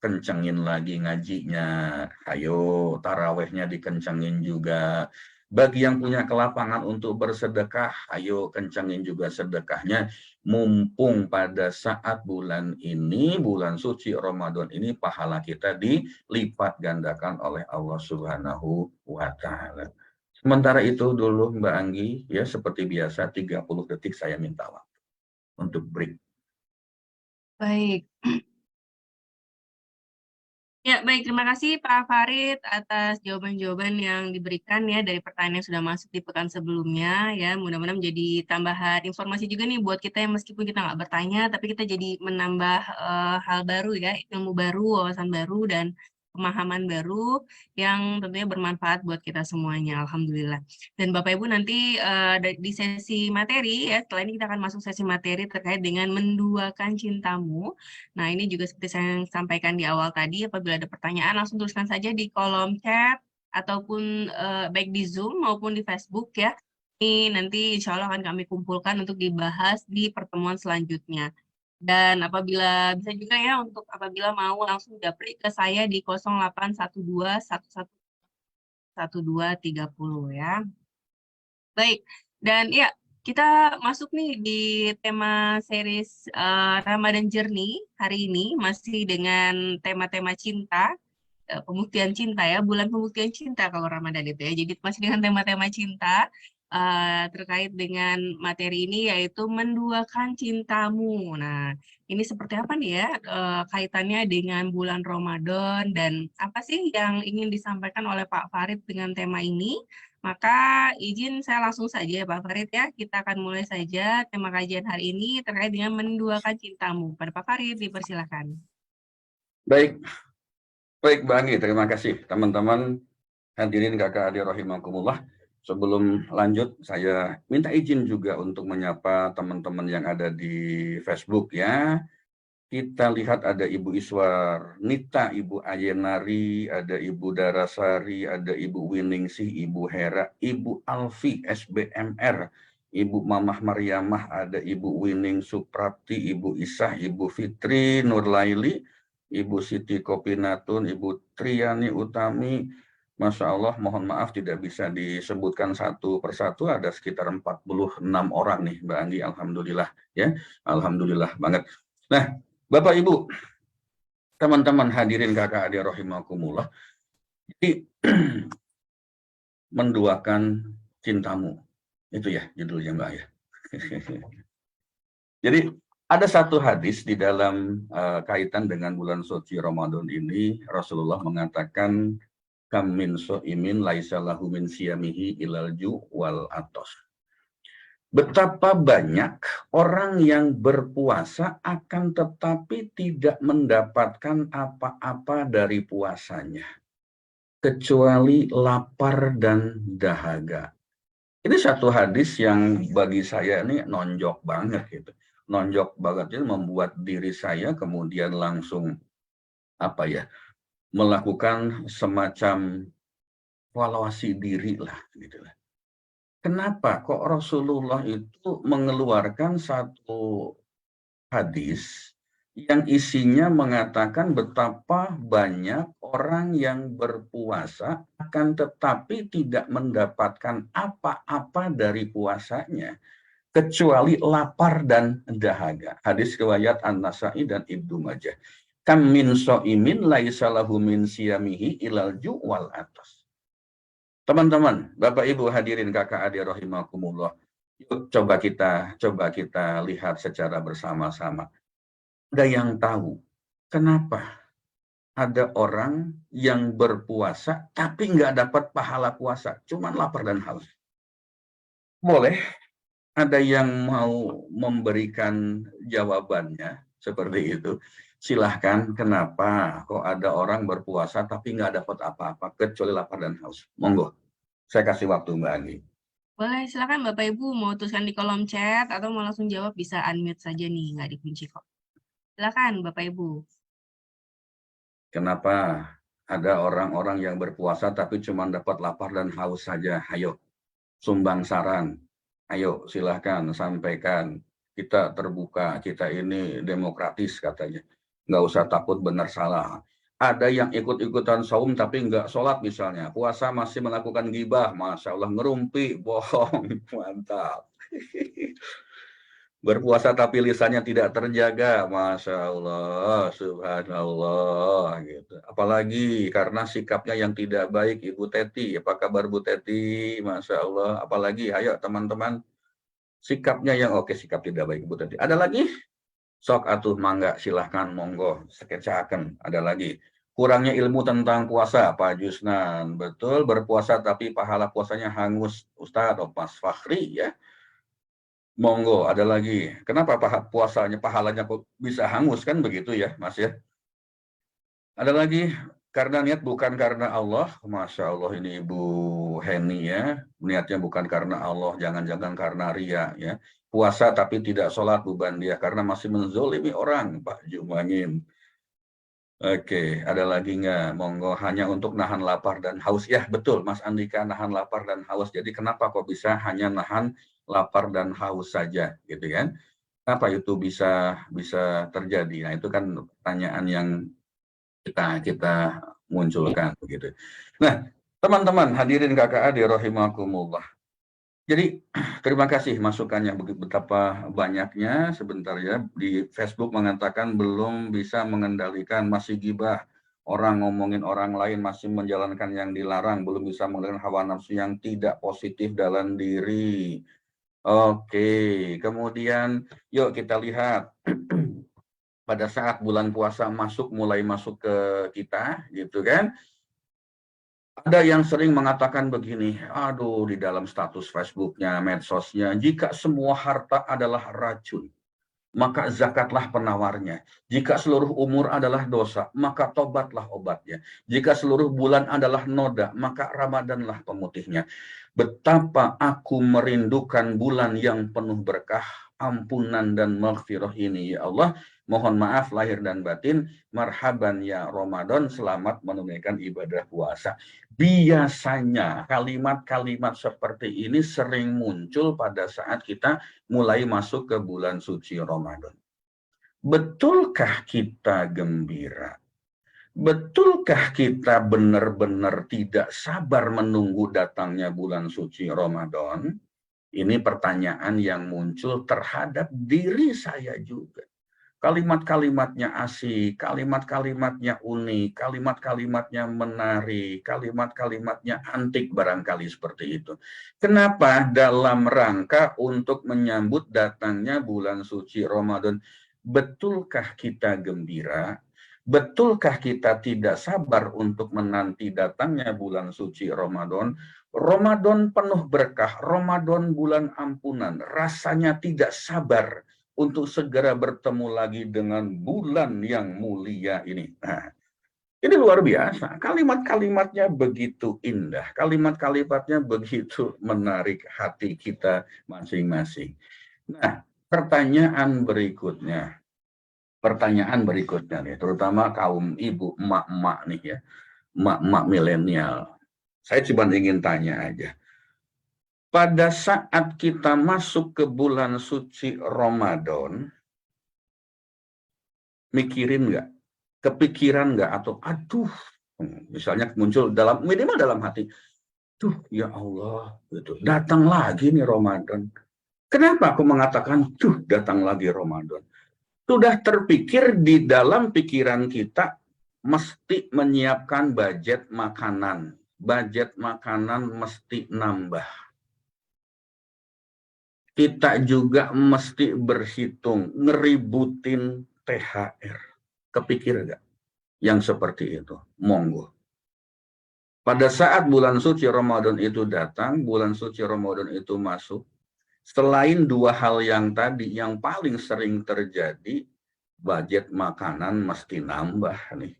Speaker 3: kencengin lagi ngajinya. Hayo, tarawehnya dikencengin juga. Bagi yang punya kelapangan untuk bersedekah, ayo kencangin juga sedekahnya. Mumpung pada saat bulan ini, bulan suci Ramadan ini, pahala kita dilipat gandakan oleh Allah Subhanahu wa Ta'ala. Sementara itu dulu Mbak Anggi, ya seperti biasa 30 detik saya minta waktu untuk break.
Speaker 1: Baik. Ya, baik. Terima kasih Pak Farid atas jawaban-jawaban yang diberikan ya dari pertanyaan yang sudah masuk di pekan sebelumnya ya. Mudah-mudahan menjadi tambahan informasi juga nih buat kita yang meskipun kita nggak bertanya, tapi kita jadi menambah hal baru ya, ilmu baru, wawasan baru, dan pemahaman baru yang tentunya bermanfaat buat kita semuanya. Alhamdulillah. Dan Bapak Ibu nanti di sesi materi ya, setelah ini kita akan masuk sesi materi terkait dengan menduakan cintamu. Nah, ini juga seperti saya sampaikan di awal tadi, apabila ada pertanyaan langsung tuliskan saja di kolom chat ataupun baik di Zoom maupun di Facebook ya. Ini nanti insya Allah akan kami kumpulkan untuk dibahas di pertemuan selanjutnya. Dan apabila bisa juga ya, untuk apabila mau langsung japri ke saya di 0812 111230 ya. Baik, dan ya, kita masuk nih di tema series Ramadan Journey hari ini, masih dengan tema-tema cinta, pembuktian cinta ya, bulan pembuktian cinta kalau Ramadan itu ya. Jadi masih dengan tema-tema cinta terkait dengan materi ini, yaitu menduakan cintamu. Nah, ini seperti apa nih ya kaitannya dengan bulan Ramadan, dan apa sih yang ingin disampaikan oleh Pak Farid dengan tema ini? Maka izin saya langsung saja ya Pak Farid ya, kita akan mulai saja tema kajian hari ini terkait dengan menduakan cintamu. Pada Pak Farid, dipersilakan.
Speaker 3: Baik, Mbak Anggi, terima kasih. Teman-teman hadirin kakak adik rahimakumullah. Sebelum lanjut, saya minta izin juga untuk menyapa teman-teman yang ada di Facebook ya. Kita lihat ada Ibu Iswar Nita, Ibu Ayenari, ada Ibu Darasari, ada Ibu Winingsih, Ibu Hera, Ibu Alfi, SBMR, Ibu Mamah Maryamah, ada Ibu Wining Suprapti, Ibu Isah, Ibu Fitri Nurlaili, Ibu Siti Kopinatun, Ibu Triani Utami. Masya Allah, mohon maaf tidak bisa disebutkan satu persatu, ada sekitar 46 orang nih Mbak Anggi, alhamdulillah ya, alhamdulillah banget. Nah, Bapak Ibu, teman-teman hadirin kakak adik rahimakumullah, jadi menduakan cintamu, itu ya judulnya Mbak ya. Jadi ada satu hadis di dalam kaitan dengan bulan suci Ramadan ini, Rasulullah mengatakan, kam min so'imin laisa lahu min siyamihi ilal ju' wal atos. Betapa banyak orang yang berpuasa akan tetapi tidak mendapatkan apa-apa dari puasanya, kecuali lapar dan dahaga. Ini satu hadis yang bagi saya ini nonjok banget gitu. Nonjok banget itu membuat diri saya kemudian langsung melakukan semacam evaluasi diri lah gitu lah. Kenapa kok Rasulullah itu mengeluarkan satu hadis yang isinya mengatakan betapa banyak orang yang berpuasa akan tetapi tidak mendapatkan apa-apa dari puasanya kecuali lapar dan dahaga. Hadis riwayat An-Nasa'i dan Ibnu Majah. Kam min sha'imin laisa lahu min siyamihi ilal ju' wal atas. Teman-teman, Bapak Ibu hadirin kakak adik rahimakumullah. Yuk coba kita lihat secara bersama-sama. Ada yang tahu kenapa ada orang yang berpuasa tapi nggak dapat pahala puasa, cuman lapar dan haus? Boleh ada yang mau memberikan jawabannya seperti itu? Silahkan. Kenapa kok ada orang berpuasa tapi nggak dapat apa-apa kecuali lapar dan haus? Monggo, saya kasih waktu Mbak Anggi.
Speaker 1: Boleh, silakan Bapak Ibu mau tuliskan di kolom chat atau mau langsung jawab bisa unmute saja nih, nggak dikunci kok. Silakan Bapak Ibu.
Speaker 3: Kenapa ada orang-orang yang berpuasa tapi cuma dapat lapar dan haus saja? Ayo, sumbang saran. Ayo, silahkan sampaikan. Kita terbuka, kita ini demokratis katanya. Nggak usah takut benar salah. Ada yang ikut-ikutan saum tapi nggak sholat misalnya. Puasa masih melakukan ghibah. Masya Allah, ngerumpi, bohong. Mantap. Berpuasa tapi lisannya tidak terjaga, Masya Allah, Subhanallah, gitu. Apalagi karena sikapnya yang tidak baik, Ibu Teti. Apa kabar Bu Teti? Masya Allah. Apalagi, ayo teman-teman, sikapnya yang oke, sikap tidak baik, Ibu Teti. Ada lagi? Sok atuh mangga, silahkan, monggo, sekecakan. Ada lagi. Kurangnya ilmu tentang puasa, Pak Jusnan. Betul, berpuasa tapi pahala puasanya hangus, Ustadz atau Mas Fakhri, ya. Monggo, ada lagi. Kenapa puasanya, pahalanya kok bisa hangus, kan begitu ya, Mas ya? Ada lagi, karena niat bukan karena Allah. Masya Allah, ini Ibu Heni ya. Niatnya bukan karena Allah, jangan-jangan karena ria ya. Puasa tapi tidak sholat beban dia, karena masih menzolimi orang, Pak Jumanin. Oke, ada lagi nggak? Monggo, hanya untuk nahan lapar dan haus. Ya, betul, Mas Andika, nahan lapar dan haus. Jadi kenapa kok bisa hanya nahan lapar dan haus saja, gitu kan? Kenapa itu bisa terjadi? Nah, itu kan pertanyaan yang kita munculkan, begitu. Nah, teman-teman, hadirin kakak adik rahimakumullah. Jadi terima kasih masukannya betapa banyaknya. Sebentar ya, di Facebook mengatakan belum bisa mengendalikan, masih gibah, orang ngomongin orang lain, masih menjalankan yang dilarang, belum bisa mengendalikan hawa nafsu yang tidak positif dalam diri. Oke, kemudian yuk kita lihat pada saat bulan puasa mulai masuk ke kita, gitu kan? Ada yang sering mengatakan begini, aduh, di dalam status Facebooknya, medsosnya, jika semua harta adalah racun, maka zakatlah penawarnya. Jika seluruh umur adalah dosa, maka tobatlah obatnya. Jika seluruh bulan adalah noda, maka Ramadanlah pemutihnya. Betapa aku merindukan bulan yang penuh berkah, ampunan dan maghfirah ini, ya Allah. Mohon maaf lahir dan batin, marhaban ya Ramadan, selamat menunaikan ibadah puasa. Biasanya kalimat-kalimat seperti ini sering muncul pada saat kita mulai masuk ke bulan suci Ramadan. Betulkah kita gembira? Betulkah kita benar-benar tidak sabar menunggu datangnya bulan suci Ramadan? Ini pertanyaan yang muncul terhadap diri saya juga. Kalimat-kalimatnya asik, kalimat-kalimatnya unik, kalimat-kalimatnya menarik, kalimat-kalimatnya antik barangkali seperti itu. Kenapa? Dalam rangka untuk menyambut datangnya bulan suci Ramadan. Betulkah kita gembira? Betulkah kita tidak sabar untuk menanti datangnya bulan suci Ramadan? Ramadan penuh berkah, Ramadan bulan ampunan, rasanya tidak sabar untuk segera bertemu lagi dengan bulan yang mulia ini. Nah, ini luar biasa. Kalimat-kalimatnya begitu indah. Kalimat-kalimatnya begitu menarik hati kita masing-masing. Nah, pertanyaan berikutnya nih, terutama kaum ibu, emak-emak nih ya, emak-emak milenial. Saya cuma ingin tanya aja. Pada saat kita masuk ke bulan suci Ramadan, mikirin nggak? Kepikiran nggak? Atau aduh, misalnya muncul minimal dalam hati, tuh ya Allah, gitu. Datang lagi nih Ramadan. Kenapa aku mengatakan, tuh datang lagi Ramadan? Sudah terpikir di dalam pikiran kita mesti menyiapkan budget makanan. Budget makanan mesti nambah. Kita juga mesti berhitung, ngeributin THR. Kepikir nggak yang seperti itu? Monggo. Pada saat bulan suci Ramadan itu datang, bulan suci Ramadan itu masuk, selain dua hal yang tadi, yang paling sering terjadi, budget makanan mesti nambah nih.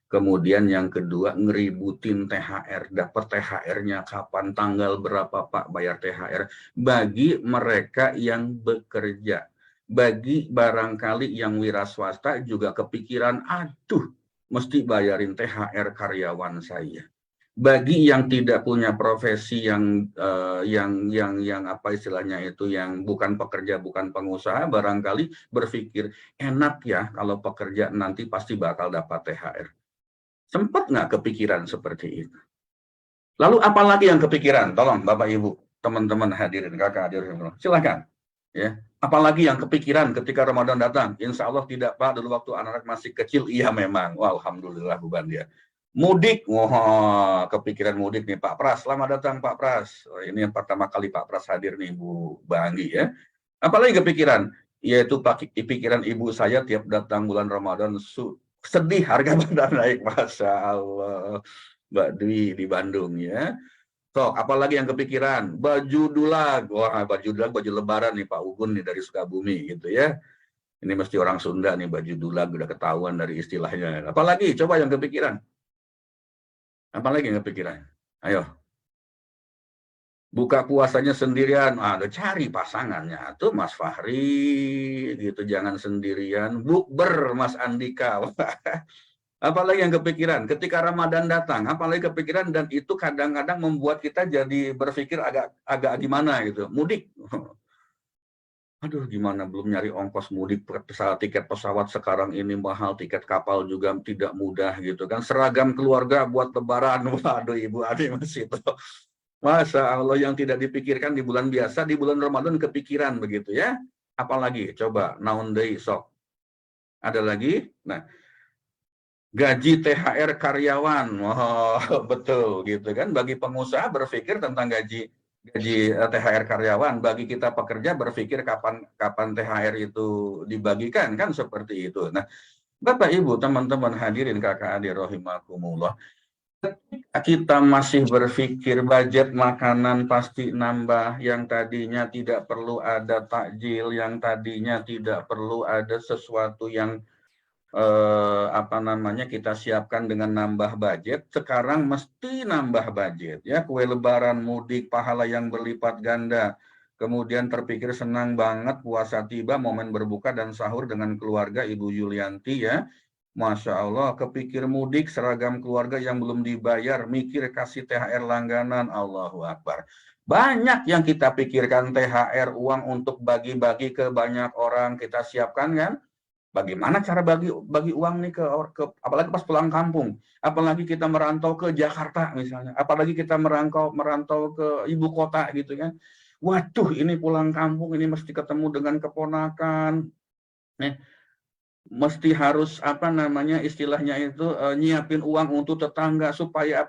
Speaker 3: Kemudian yang kedua, ngeributin THR. Dapat THR-nya kapan, tanggal berapa Pak bayar THR. Bagi mereka yang bekerja. Bagi barangkali yang wira swasta juga kepikiran, aduh, mesti bayarin THR karyawan saya. Bagi yang tidak punya profesi yang apa istilahnya itu, yang bukan pekerja, bukan pengusaha, barangkali berpikir enak ya kalau pekerja nanti pasti bakal dapat THR. Sempat nggak kepikiran seperti itu? Lalu apalagi yang kepikiran? Tolong Bapak Ibu, teman-teman hadirin, kakak hadirin, silakan. Ya, apalagi yang kepikiran ketika Ramadan datang? Insya Allah tidak Pak, dulu waktu anak-anak masih kecil, iya memang. Wah, alhamdulillah Bu Bandia. Mudik, wah kepikiran mudik nih Pak Pras. Selamat datang Pak Pras. Ini yang pertama kali Pak Pras hadir nih Bu Banggi ya. Apalagi kepikiran? Yaitu pikiran ibu saya tiap datang bulan Ramadan sedih harga bahan naik, Masya Allah. Mbak Dwi di Bandung ya. Sok, apalagi yang kepikiran? Baju dulag. Wah, baju dulag, baju lebaran nih Pak Ugun nih dari Sukabumi gitu ya. Ini mesti orang Sunda nih, baju dulag udah ketahuan dari istilahnya. Apalagi coba yang kepikiran? Apalagi yang kepikiran? Ayo. Buka puasanya sendirian, ada cari pasangannya. Tuh Mas Fahri, gitu, jangan sendirian. Bukber Mas Andika. Apalagi yang kepikiran? Ketika Ramadan datang, apalagi kepikiran, dan itu kadang-kadang membuat kita jadi berpikir agak gimana gitu. Mudik. Aduh, gimana belum nyari ongkos mudik, tiket pesawat sekarang ini mahal, tiket kapal juga tidak mudah gitu kan. Seragam keluarga buat lebaran, waduh Ibu Ade masih itu. Masya Allah, yang tidak dipikirkan di bulan biasa, di bulan Ramadan kepikiran begitu ya. Apalagi, coba, naon deui sok. Ada lagi? Nah, gaji THR karyawan, oh, betul gitu kan. Bagi pengusaha berpikir tentang gaji THR karyawan, bagi kita pekerja berpikir kapan THR itu dibagikan kan, seperti itu. Nah, Bapak Ibu, teman-teman hadirin kakak adik rahimakumullah, ketika kita masih berpikir budget makanan pasti nambah, yang tadinya tidak perlu ada takjil, yang tadinya tidak perlu ada sesuatu yang kita siapkan dengan nambah budget, sekarang mesti nambah budget ya. Kue lebaran, mudik, pahala yang berlipat ganda. Kemudian terpikir senang banget puasa tiba, momen berbuka dan sahur dengan keluarga Ibu Yulianti ya. Masya Allah, kepikir mudik, seragam keluarga yang belum dibayar, mikir kasih THR langganan, Allahu Akbar. Banyak yang kita pikirkan, THR, uang untuk bagi-bagi ke banyak orang, kita siapkan kan. Bagaimana cara bagi uang nih ke apalagi pas pulang kampung, apalagi kita merantau ke Jakarta misalnya, apalagi kita merantau ke ibu kota gitu kan. Waduh, ini pulang kampung ini mesti ketemu dengan keponakan, mesti harus istilahnya itu nyiapin uang untuk tetangga supaya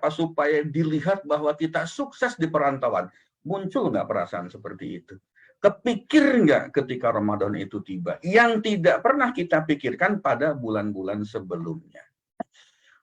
Speaker 3: dilihat bahwa kita sukses di perantauan. Muncul nggak perasaan seperti itu? Kepikir nggak ketika Ramadan itu tiba? Yang tidak pernah kita pikirkan pada bulan-bulan sebelumnya.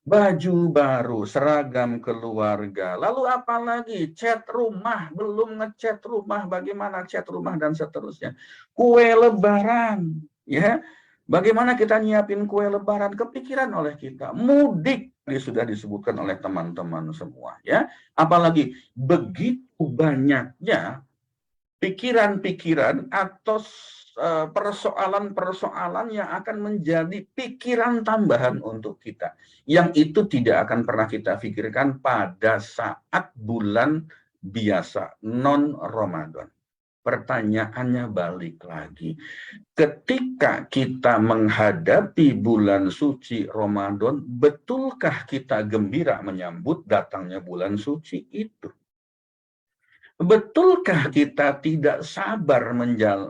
Speaker 3: Baju baru, seragam keluarga, lalu apalagi cat rumah, belum ngecat rumah, bagaimana cat rumah dan seterusnya. Kue lebaran, ya. Bagaimana kita nyiapin kue lebaran, kepikiran oleh kita. Mudik, ini sudah disebutkan oleh teman-teman semua, ya. Apalagi begitu banyaknya pikiran-pikiran atau persoalan-persoalan yang akan menjadi pikiran tambahan untuk kita. Yang itu tidak akan pernah kita pikirkan pada saat bulan biasa, non-Ramadan. Pertanyaannya balik lagi. Ketika kita menghadapi bulan suci Ramadan, betulkah kita gembira menyambut datangnya bulan suci itu? Betulkah kita tidak sabar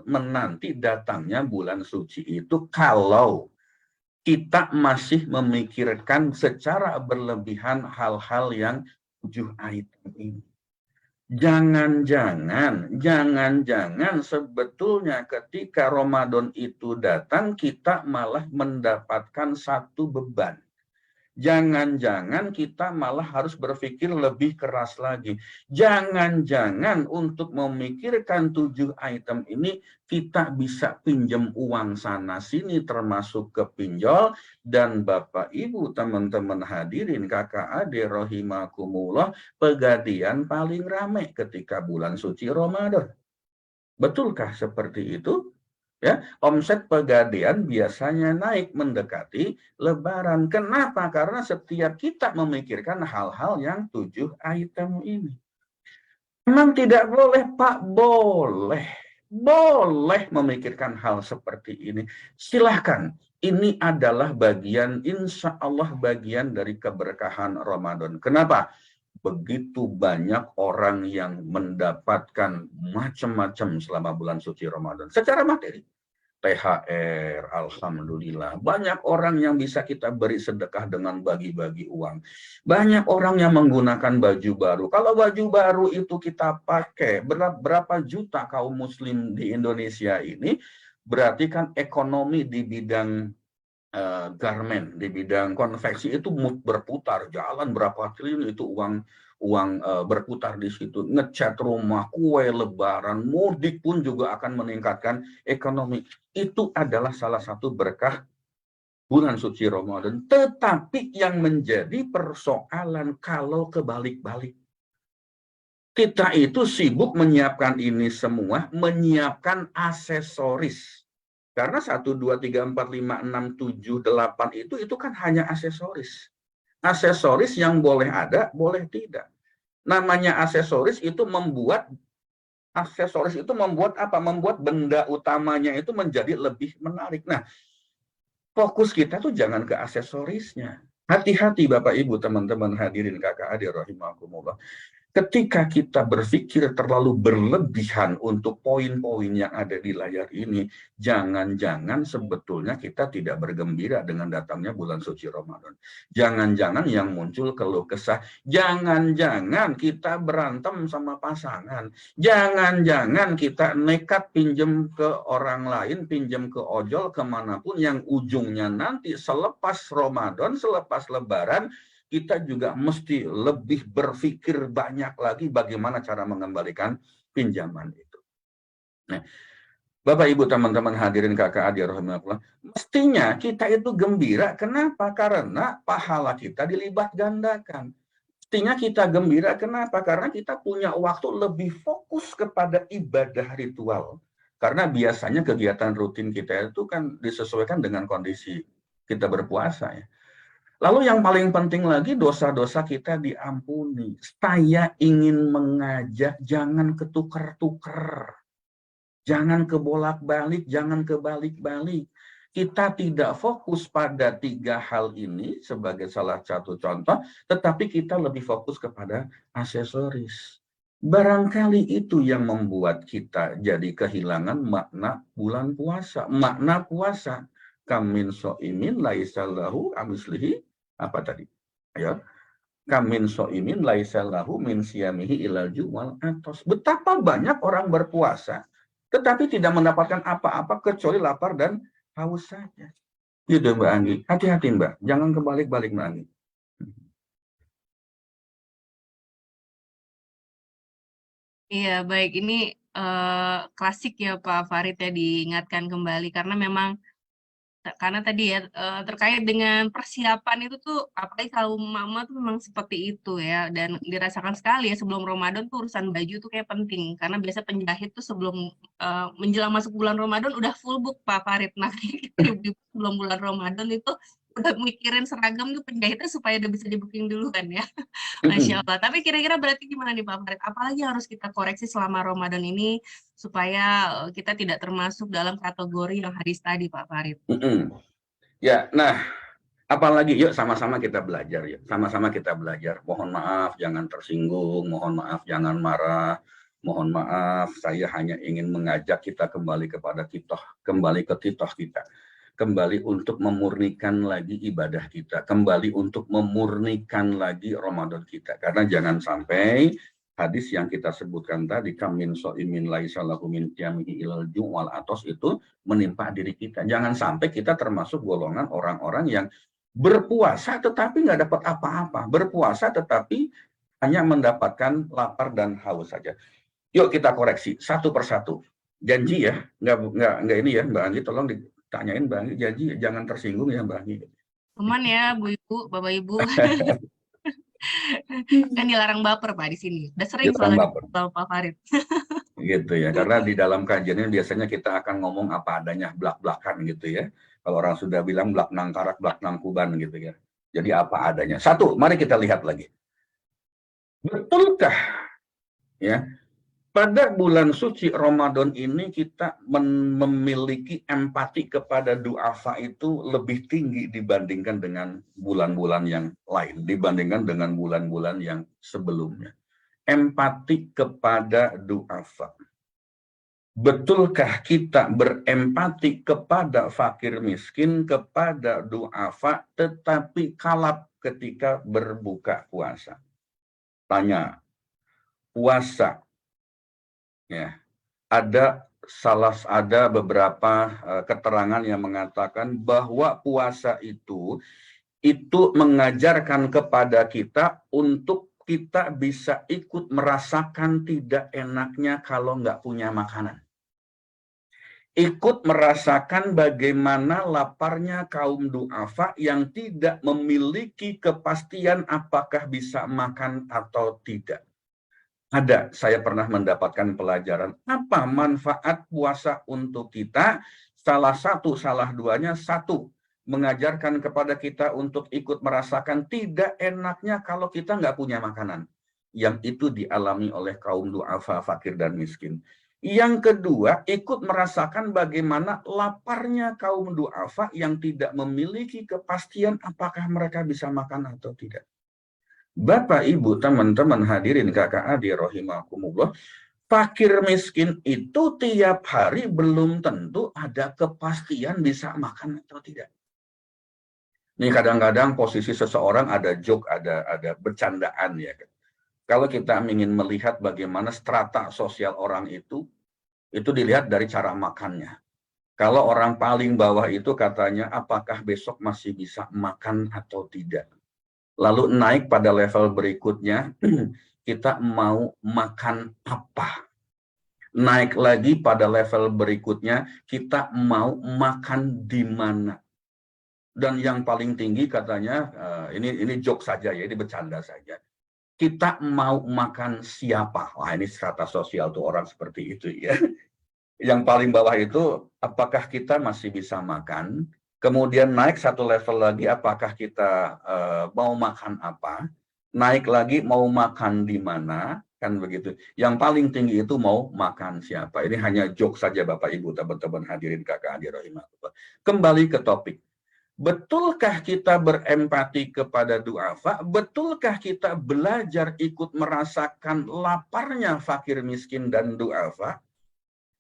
Speaker 3: menanti datangnya bulan suci itu kalau kita masih memikirkan secara berlebihan hal-hal yang 7 item ini? Jangan-jangan sebetulnya ketika Ramadan itu datang, kita malah mendapatkan satu beban. Jangan-jangan kita malah harus berpikir lebih keras lagi. Jangan-jangan untuk memikirkan 7 item ini, kita bisa pinjam uang sana-sini termasuk ke pinjol. Dan Bapak Ibu, teman-teman hadirin, kakak adik rahimakumullah, pegadian paling ramai ketika bulan suci Ramadan. Betulkah seperti itu? Ya, omset pegadian biasanya naik mendekati Lebaran. Kenapa? Karena setiap kita memikirkan hal-hal yang 7 item ini. Memang tidak boleh, Pak? Boleh. Boleh memikirkan hal seperti ini. Silahkan. Ini adalah bagian, insya Allah bagian dari keberkahan Ramadan. Kenapa? Begitu banyak orang yang mendapatkan macam-macam selama bulan suci Ramadan. Secara materi. THR, alhamdulillah. Banyak orang yang bisa kita beri sedekah dengan bagi-bagi uang. Banyak orang yang menggunakan baju baru. Kalau baju baru itu kita pakai, berapa juta kaum muslim di Indonesia ini, berarti kan ekonomi di bidang garment, di bidang konveksi itu berputar, jalan berapa triliun itu uang berputar di situ. Ngecat rumah, kue lebaran, mudik pun juga akan meningkatkan ekonomi. Itu adalah salah satu berkah bulan suci Ramadan. Tetapi yang menjadi persoalan kalau kebalik-balik. Kita itu sibuk menyiapkan ini semua, menyiapkan aksesoris. Karena 1, 2, 3, 4, 5, 6, 7, 8 itu kan hanya aksesoris. Aksesoris yang boleh ada, boleh tidak. Namanya aksesoris itu membuat apa? Membuat benda utamanya itu menjadi lebih menarik. Nah, fokus kita tuh jangan ke aksesorisnya. Hati-hati Bapak Ibu, teman-teman hadirin kakak adik rahimakumullah. Ketika kita berpikir terlalu berlebihan untuk poin-poin yang ada di layar ini, jangan-jangan sebetulnya kita tidak bergembira dengan datangnya bulan suci Ramadan. Jangan-jangan yang muncul keluh kesah, jangan-jangan kita berantem sama pasangan, jangan-jangan kita nekat pinjam ke orang lain, pinjam ke ojol kemanapun, yang ujungnya nanti selepas Ramadan, selepas Lebaran, kita juga mesti lebih berpikir banyak lagi bagaimana cara mengembalikan pinjaman itu. Nah, Bapak Ibu teman-teman hadirin kakak adik rahimakumullah, mestinya kita itu gembira. Kenapa? Karena pahala kita dilibat gandakan. Mestinya kita gembira. Kenapa? Karena kita punya waktu lebih fokus kepada ibadah ritual. Karena biasanya kegiatan rutin kita itu kan disesuaikan dengan kondisi kita berpuasa ya. Lalu yang paling penting lagi, dosa-dosa kita diampuni. Saya ingin mengajak, jangan ketukar-tukar. Jangan kebolak-balik, jangan kebalik-balik. Kita tidak fokus pada 3 hal ini sebagai salah satu contoh, tetapi kita lebih fokus kepada aksesoris. Barangkali itu yang membuat kita jadi kehilangan makna bulan puasa. Makna puasa. Kamin so'imin laisallahu amislihi, apa tadi? Ayo. Kamin so'imin laisallahu min siyamihi ilal jumal atos. Betapa banyak orang berpuasa, tetapi tidak mendapatkan apa-apa kecuali lapar dan haus saja. Gitu Mbak Anggi. Hati-hati Mbak, jangan kebalik-balik Mbak Anggi.
Speaker 1: Iya, baik. Ini klasik ya Pak Farid ya, diingatkan kembali. Karena tadi ya, terkait dengan persiapan itu tuh, apalagi kaum mama tuh memang seperti itu ya, dan dirasakan sekali ya, sebelum Ramadan tuh urusan baju tuh kayak penting. Karena biasa penjahit tuh menjelang masuk bulan Ramadan udah full book Pak Farid. Nah, ibu-ibu sebelum bulan Ramadan itu udah mikirin seragam tuh penjahitnya supaya udah bisa di-booking duluan ya. Masya Allah. Tapi kira-kira berarti gimana nih Pak Farid? Apalagi yang harus kita koreksi selama Ramadan ini supaya kita tidak termasuk dalam kategori yang hadis tadi Pak Farid?
Speaker 3: Ya, nah, apalagi yuk sama-sama kita belajar ya. Sama-sama kita belajar. Mohon maaf, jangan tersinggung. Mohon maaf, jangan marah. Mohon maaf, saya hanya ingin mengajak kita kembali kepada kitoh, kembali ke kitoh kita. Kembali untuk memurnikan lagi ibadah kita, kembali untuk memurnikan lagi Ramadan kita. Karena jangan sampai hadis yang kita sebutkan tadi, kamin so'imin laisalahu min qiyamihi ilal ju'wal atos, itu menimpa diri kita. Jangan sampai kita termasuk golongan orang-orang yang berpuasa tetapi nggak dapat apa-apa, berpuasa tetapi hanya mendapatkan lapar dan haus saja. Yuk kita koreksi satu persatu. Janji ya, nggak ini ya Mbak Anggi, tolong tanyain Mbak Anggi, janji jangan tersinggung ya Mbak Anggi.
Speaker 1: Aman ya Bu Ibu, Bapak Ibu. Kan dilarang baper Pak di sini. Udah sering soalnya sama Pak Farid.
Speaker 3: Gitu ya, karena di dalam kajiannya biasanya kita akan ngomong apa adanya, blak-blakan gitu ya. Kalau orang sudah bilang blak nang karak, blak nang kuban gitu ya. Jadi apa adanya. Satu, mari kita lihat lagi. Betulkah ya, pada bulan suci Ramadan ini kita memiliki empati kepada du'afa itu lebih tinggi dibandingkan dengan bulan-bulan yang lain, dibandingkan dengan bulan-bulan yang sebelumnya. Empati kepada du'afa. Betulkah kita berempati kepada fakir miskin, kepada du'afa, tetapi kalap ketika berbuka puasa? Tanya, puasa. Ya, ada beberapa keterangan yang mengatakan bahwa puasa itu mengajarkan kepada kita untuk kita bisa ikut merasakan tidak enaknya kalau nggak punya makanan. Ikut merasakan bagaimana laparnya kaum du'afa yang tidak memiliki kepastian apakah bisa makan atau tidak. Saya pernah mendapatkan pelajaran apa manfaat puasa untuk kita. Salah duanya, satu, mengajarkan kepada kita untuk ikut merasakan tidak enaknya kalau kita nggak punya makanan. Yang itu dialami oleh kaum du'afa, fakir dan miskin. Yang kedua, ikut merasakan bagaimana laparnya kaum du'afa yang tidak memiliki kepastian apakah mereka bisa makan atau tidak. Bapak, Ibu, teman-teman hadirin kakak adik rahimakumullah, fakir miskin itu tiap hari belum tentu ada kepastian bisa makan atau tidak. Ini kadang-kadang posisi seseorang ada joke, ada bercandaan ya. Kalau kita ingin melihat bagaimana strata sosial orang itu dilihat dari cara makannya. Kalau orang paling bawah itu katanya apakah besok masih bisa makan atau tidak. Lalu naik pada level berikutnya, kita mau makan apa? Naik lagi pada level berikutnya, kita mau makan di mana? Dan yang paling tinggi katanya, ini joke saja ya, ini bercanda saja. Kita mau makan siapa? Wah, ini strata sosial tuh orang seperti itu ya. Yang paling bawah itu, apakah kita masih bisa makan? Kemudian naik satu level lagi, apakah kita mau makan apa? Naik lagi, mau makan di mana? Kan begitu. Yang paling tinggi itu mau makan siapa? Ini hanya joke saja Bapak Ibu, teman-teman hadirin kakak adik rahimahullah. Kembali ke topik. Betulkah kita berempati kepada du'afa? Betulkah kita belajar ikut merasakan laparnya fakir miskin dan du'afa?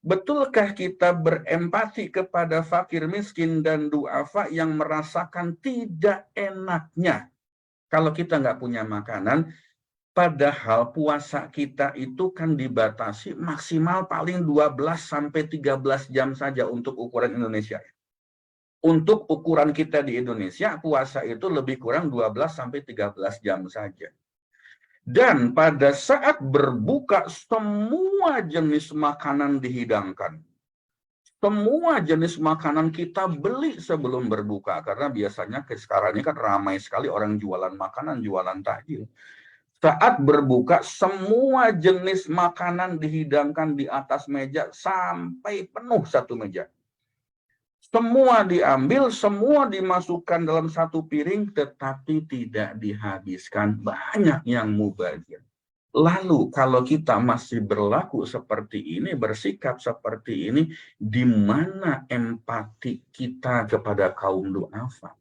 Speaker 3: Betulkah kita berempati kepada fakir miskin dan du'afa yang merasakan tidak enaknya kalau kita nggak punya makanan, padahal puasa kita itu kan dibatasi maksimal paling 12-13 jam saja untuk ukuran Indonesia. Untuk ukuran kita di Indonesia, puasa itu lebih kurang 12-13 jam saja. Dan pada saat berbuka, semua jenis makanan dihidangkan. Semua jenis makanan kita beli sebelum berbuka. Karena biasanya sekarang ini kan ramai sekali orang jualan makanan, jualan takjil. Saat berbuka, semua jenis makanan dihidangkan di atas meja sampai penuh satu meja. Semua diambil, semua dimasukkan dalam satu piring, tetapi tidak dihabiskan. Banyak yang mubazir. Lalu kalau kita masih berlaku seperti ini, bersikap seperti ini, di mana empati kita kepada kaum du'afa?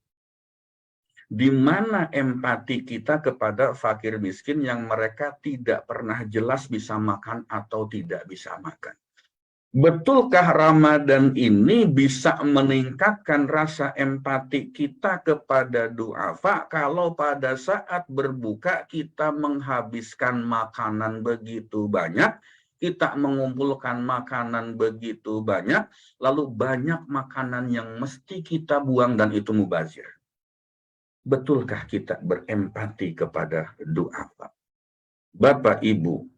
Speaker 3: Di mana empati kita kepada fakir miskin yang mereka tidak pernah jelas bisa makan atau tidak bisa makan? Betulkah Ramadan ini bisa meningkatkan rasa empati kita kepada du'afa kalau pada saat berbuka kita menghabiskan makanan begitu banyak, kita mengumpulkan makanan begitu banyak, lalu banyak makanan yang mesti kita buang dan itu mubazir? Betulkah kita berempati kepada du'afa? Bapak, Ibu,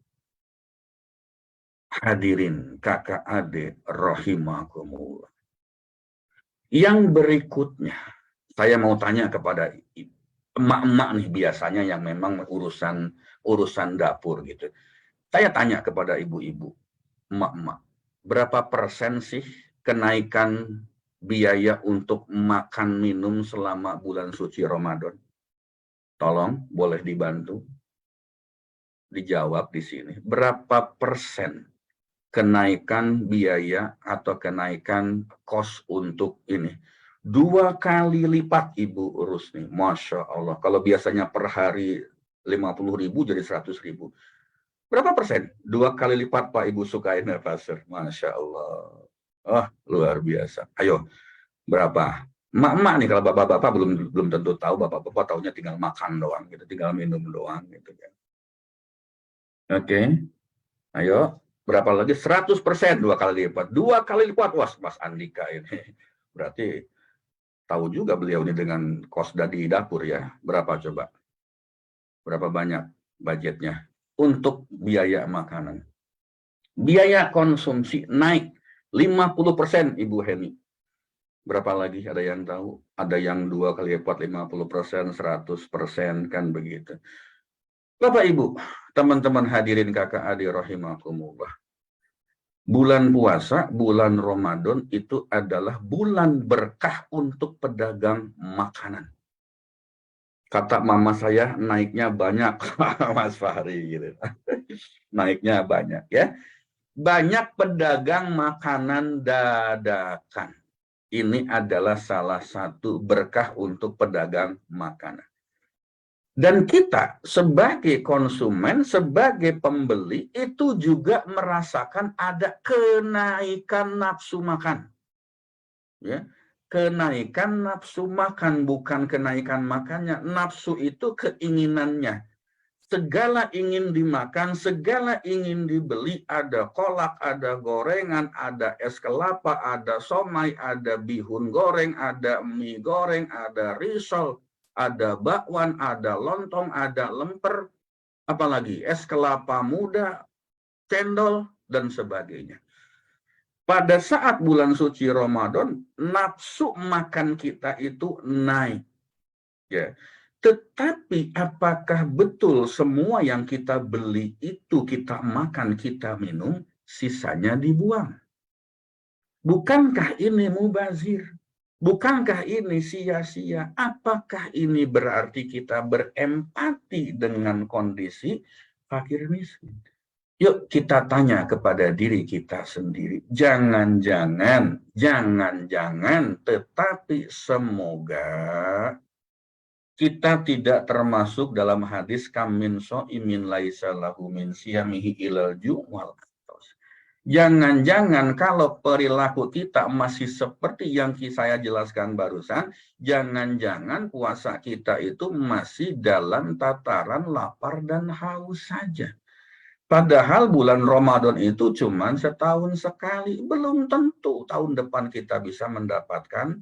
Speaker 3: hadirin kakak adik rahimakumullah. Yang berikutnya, saya mau tanya kepada emak-emak nih biasanya yang memang urusan dapur gitu. Saya tanya kepada ibu-ibu, emak-emak, berapa persen sih kenaikan biaya untuk makan minum selama bulan suci Ramadan? Tolong boleh dibantu dijawab di sini. Berapa persen kenaikan biaya atau kenaikan kos untuk ini? 2 kali lipat, Ibu Rusni. Masya Allah. Kalau biasanya per hari 50.000 jadi 100.000. Berapa persen? 2 kali lipat, Pak Ibu Sukaina Pasir. Masya Allah. Oh, luar biasa. Ayo, berapa? Mak-mak nih, kalau bapak-bapak belum tentu tahu. Bapak-bapak taunya tinggal makan doang, gitu, tinggal minum doang, gitu kan. Oke. Ayo. Berapa lagi? 100%, 2 kali lipat. 2 kali lipat, wah Mas Andika ini. Berarti tahu juga beliau ini dengan kos di dapur ya. Berapa coba? Berapa banyak budgetnya untuk biaya makanan? Biaya konsumsi naik 50%, Ibu Heni. Berapa lagi? Ada yang tahu? Ada yang 2 kali lipat 50%, 100%, kan begitu. Bapak Ibu, teman-teman hadirin kakak adik rahimakumullah. Bulan puasa, bulan Ramadan itu adalah bulan berkah untuk pedagang makanan. Kata mama saya, naiknya banyak, Mas Fahri gitu. Naiknya banyak ya. Banyak pedagang makanan dadakan. Ini adalah salah satu berkah untuk pedagang makanan. Dan kita sebagai konsumen, sebagai pembeli, itu juga merasakan ada kenaikan nafsu makan. Ya, kenaikan nafsu makan, bukan kenaikan makannya. Nafsu itu keinginannya. Segala ingin dimakan, segala ingin dibeli, ada kolak, ada gorengan, ada es kelapa, ada somai, ada bihun goreng, ada mie goreng, ada risol, ada bakwan, ada lontong, ada lemper, apalagi es kelapa muda, cendol, dan sebagainya. Pada saat bulan suci Ramadan, nafsu makan kita itu naik. Ya. Tetapi apakah betul semua yang kita beli itu kita makan, kita minum, sisanya dibuang? Bukankah ini mubazir? Bukankah ini sia-sia? Apakah ini berarti kita berempati dengan kondisi fakir miskin? Yuk kita tanya kepada diri kita sendiri. Jangan-jangan, tetapi semoga kita tidak termasuk dalam hadis kamin so'imin laisa lahu min siyamihi ilal ju'wal. Jangan-jangan kalau perilaku kita masih seperti yang saya jelaskan barusan, jangan-jangan puasa kita itu masih dalam tataran lapar dan haus saja. Padahal bulan Ramadan itu cuma setahun sekali. Belum tentu tahun depan kita bisa mendapatkan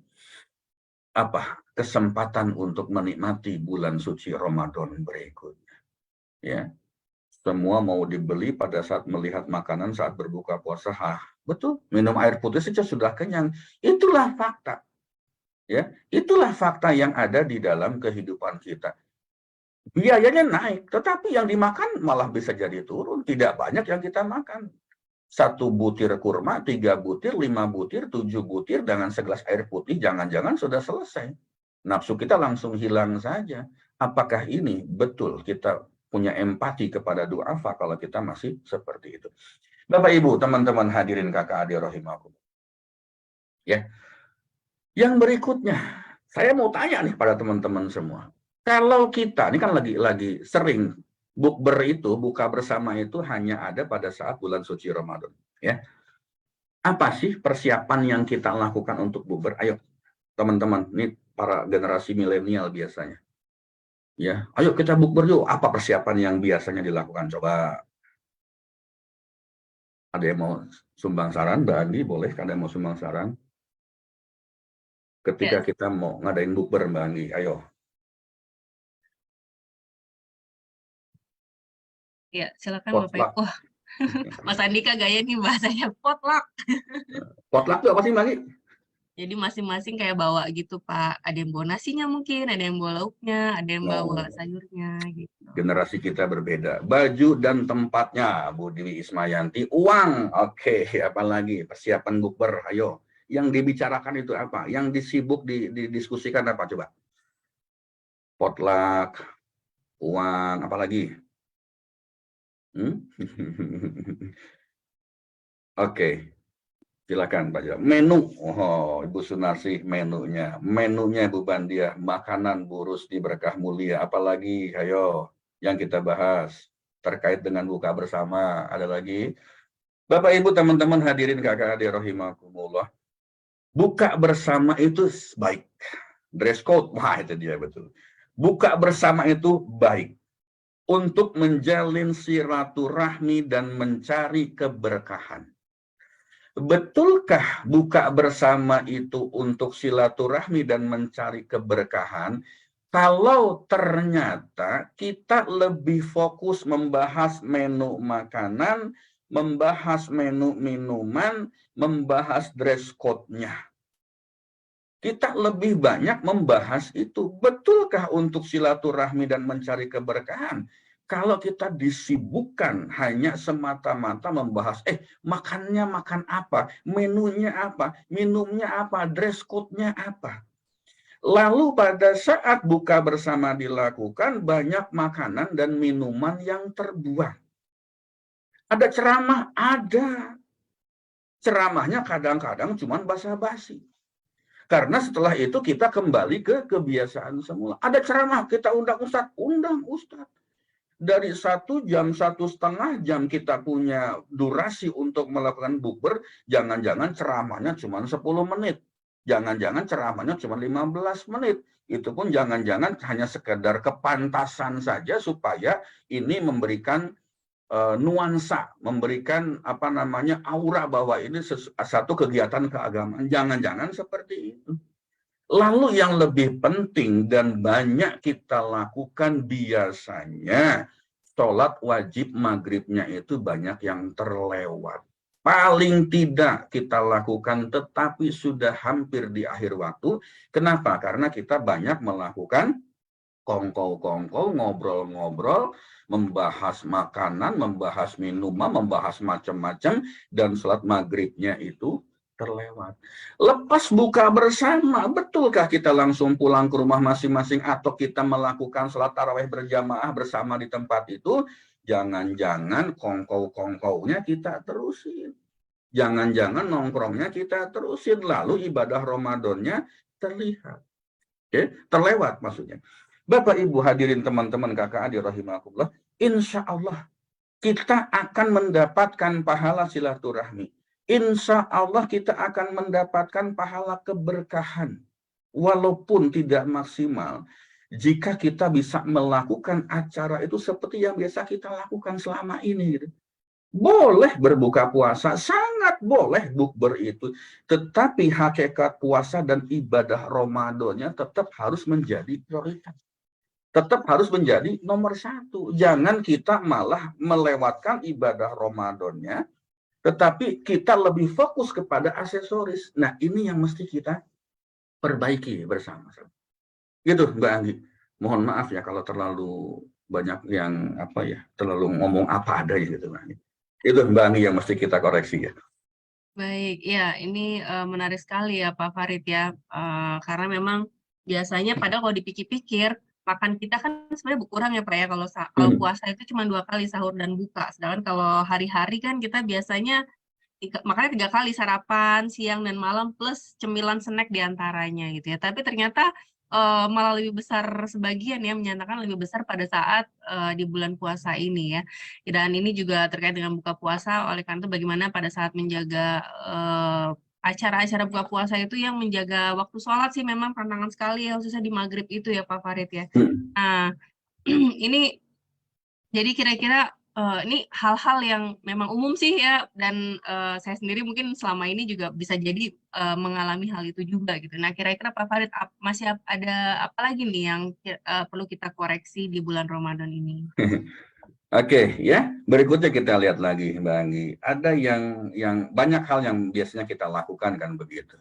Speaker 3: kesempatan untuk menikmati bulan suci Ramadan berikutnya. Ya. Semua mau dibeli pada saat melihat makanan saat berbuka puasa. Betul, minum air putih saja sudah kenyang. Itulah fakta. Ya, itulah fakta yang ada di dalam kehidupan kita. Biayanya naik, tetapi yang dimakan malah bisa jadi turun. Tidak banyak yang kita makan. 1 butir kurma, 3 butir, 5 butir, 7 butir dengan segelas air putih, jangan-jangan sudah selesai. Nafsu kita langsung hilang saja. Apakah ini betul kita punya empati kepada du'afa kalau kita masih seperti itu? Bapak Ibu, teman-teman hadirin kakak adik rahimakumullah. Ya. Yang berikutnya, saya mau tanya nih pada teman-teman semua. Kalau kita, ini kan lagi sering bukber itu, buka bersama itu hanya ada pada saat bulan suci Ramadan. Ya. Apa sih persiapan yang kita lakukan untuk bukber? Ayo, teman-teman, ini para generasi milenial biasanya. Ya, ayo kita bukber yuk. Apa persiapan yang biasanya dilakukan? Coba. Ada yang mau sumbang saran? Mbak Andi, boleh? Ada yang mau sumbang saran? Ketika kita mau ngadain bukber, Mbak Andi, ayo.
Speaker 1: Ya, silakan Bapak Ibu. Wah, Mas Andika gaya nih bahasanya potluck.
Speaker 3: Potluck itu apa sih, Mbak Andi?
Speaker 1: Jadi masing-masing kayak bawa gitu, Pak. Ada yang bawa nasinya mungkin, ada yang bawa lauknya, ada yang bawa sayurnya gitu.
Speaker 3: Generasi kita berbeda. Baju dan tempatnya, Bu Dewi Ismayanti. Uang, oke. Apalagi persiapan bukber, ayo. Yang dibicarakan itu apa? Yang didiskusikan apa? Coba. Potluck, uang, apalagi? Oke. Silakan Pak Jam. Menu, oh Ibu Sunarsi menunya. Menunya Ibu Bandia, makanan Bu Rusdi Berkah Mulia. Apalagi, ayo yang kita bahas terkait dengan buka bersama. Ada lagi? Bapak Ibu teman-teman hadirin kakak adik rahimakumullah. Buka bersama itu baik. Dress code, wah itu dia betul. Buka bersama itu baik. Untuk menjalin silaturahmi dan mencari keberkahan. Betulkah buka bersama itu untuk silaturahmi dan mencari keberkahan? Kalau ternyata kita lebih fokus membahas menu makanan, membahas menu minuman, membahas dress code-nya. Kita lebih banyak membahas itu. Betulkah untuk silaturahmi dan mencari keberkahan? Kalau kita disibukkan hanya semata-mata membahas, makannya makan apa, menunya apa, minumnya apa, dress code-nya apa. Lalu pada saat buka bersama dilakukan, banyak makanan dan minuman yang terbuang. Ada ceramah? Ada. Ceramahnya kadang-kadang cuma basa-basi. Karena setelah itu kita kembali ke kebiasaan semula. Ada ceramah, kita undang Ustadz. Undang Ustadz. Dari 1 jam, 1,5 jam kita punya durasi untuk melakukan bukber, jangan-jangan ceramahnya cuma 10 menit. Jangan-jangan ceramahnya cuma 15 menit. Itu pun jangan-jangan hanya sekedar kepantasan saja supaya ini memberikan nuansa, memberikan aura bahwa ini satu kegiatan keagamaan. Jangan-jangan seperti itu. Lalu yang lebih penting dan banyak kita lakukan biasanya, sholat wajib maghribnya itu banyak yang terlewat. Paling tidak kita lakukan tetapi sudah hampir di akhir waktu. Kenapa? Karena kita banyak melakukan kongkow-kongkow, ngobrol-ngobrol, membahas makanan, membahas minuman, membahas macam-macam, dan sholat maghribnya itu terlewat. Lepas buka bersama, betulkah kita langsung pulang ke rumah masing-masing atau kita melakukan sholat tarawih berjamaah bersama di tempat itu? Jangan-jangan kongkow-kongkownya kita terusin. Jangan-jangan nongkrongnya kita terusin. Lalu ibadah Ramadannya terlihat. Terlewat maksudnya. Bapak Ibu hadirin teman-teman kakak adik rahimakumullah, insya Allah kita akan mendapatkan pahala silaturahmi. Insya Allah kita akan mendapatkan pahala keberkahan. Walaupun tidak maksimal, jika kita bisa melakukan acara itu seperti yang biasa kita lakukan selama ini. Gitu. Boleh berbuka puasa, sangat boleh bukber itu. Tetapi hakikat puasa dan ibadah Ramadannya tetap harus menjadi prioritas. Tetap harus menjadi nomor 1. Jangan kita malah melewatkan ibadah Ramadannya, tetapi kita lebih fokus kepada aksesoris. Nah, ini yang mesti kita perbaiki bersama-sama. Gitu, Mbak Anggi. Mohon maaf ya kalau terlalu banyak yang terlalu ngomong apa adanya gitu, Mbak Anggi. Itu Mbak Anggi yang mesti kita koreksi ya.
Speaker 1: Baik, ya ini menarik sekali ya Pak Farid ya. Karena memang biasanya padahal kalau dipikir-pikir makan kita kan sebenarnya berkurang ya Pak ya kalau puasa itu cuma 2 kali sahur dan buka. Sedangkan kalau hari-hari kan kita biasanya makanya 3 kali sarapan, siang dan malam plus cemilan snack diantaranya gitu ya. Tapi ternyata malah lebih besar sebagian ya menyatakan lebih besar pada saat di bulan puasa ini ya. Dan ini juga terkait dengan buka puasa, oleh karena itu bagaimana pada saat menjaga acara-acara buka puasa itu yang menjaga waktu sholat sih memang tantangan sekali ya, khususnya di maghrib itu ya Pak Farid ya. Nah, ini jadi kira-kira ini hal-hal yang memang umum sih ya, dan saya sendiri mungkin selama ini juga bisa jadi mengalami hal itu juga gitu. Nah, kira-kira Pak Farid masih ada apa lagi nih yang perlu kita koreksi di bulan Ramadan ini?
Speaker 3: Oke, ya. Berikutnya kita lihat lagi, Mbak Anggi. Ada yang banyak hal yang biasanya kita lakukan kan begitu.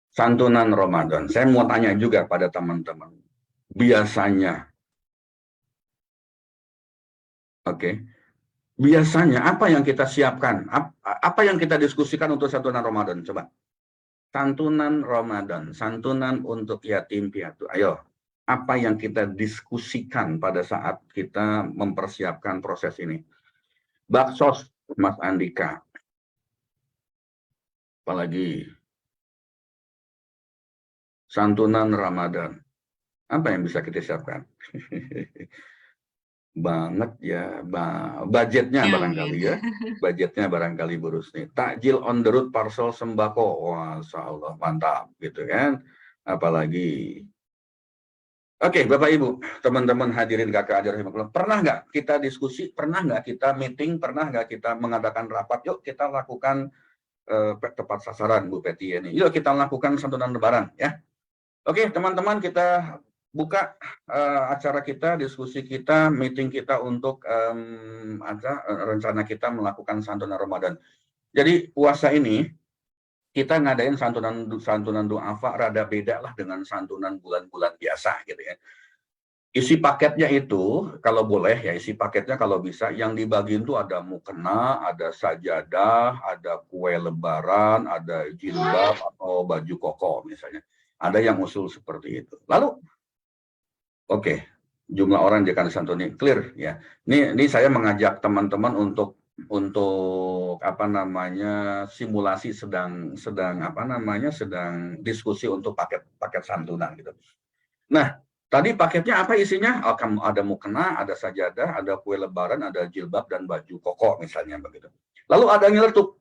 Speaker 3: Santunan Ramadan. Saya mau tanya juga pada teman-teman. Biasanya, biasanya apa yang kita siapkan? Apa yang kita diskusikan untuk santunan Ramadan? Coba. Santunan Ramadan, santunan untuk yatim piatu. Ayo. Apa yang kita diskusikan pada saat kita mempersiapkan proses ini? Baksos, Mas Andika. Apalagi santunan Ramadan. Apa yang bisa kita siapkan? Banget ya, budgetnya barangkali ya. Budgetnya barangkali Bu Rusni. Takjil on the road parcel sembako. Wah, Allah mantap gitu kan. Apalagi Oke, Bapak Ibu, teman-teman hadirin kakak ajar rahimahullah, pernah nggak kita diskusi, pernah nggak kita meeting, pernah nggak kita mengadakan rapat, yuk kita lakukan tepat sasaran Bu Peti ini, yuk kita lakukan santunan lebaran ya. Oke, teman-teman kita buka acara kita, diskusi kita, meeting kita untuk rencana kita melakukan santunan Ramadan. Jadi puasa ini, kita ngadain santunan du'afa rada beda lah dengan santunan bulan-bulan biasa gitu ya. Isi paketnya itu kalau boleh ya, isi paketnya kalau bisa yang dibagiin tuh ada mukena, ada sajadah, ada kue lebaran, ada jilbab atau baju koko misalnya. Ada yang usul seperti itu. Lalu oke, jumlah orang yang akan disantuni clear ya. Ini saya mengajak teman-teman untuk apa namanya simulasi sedang diskusi untuk paket santunan gitu. Nah, tadi paketnya apa isinya? Ada mukena, ada sajadah, ada kue lebaran, ada jilbab dan baju koko misalnya begitu. Lalu ada yang nyeletuk,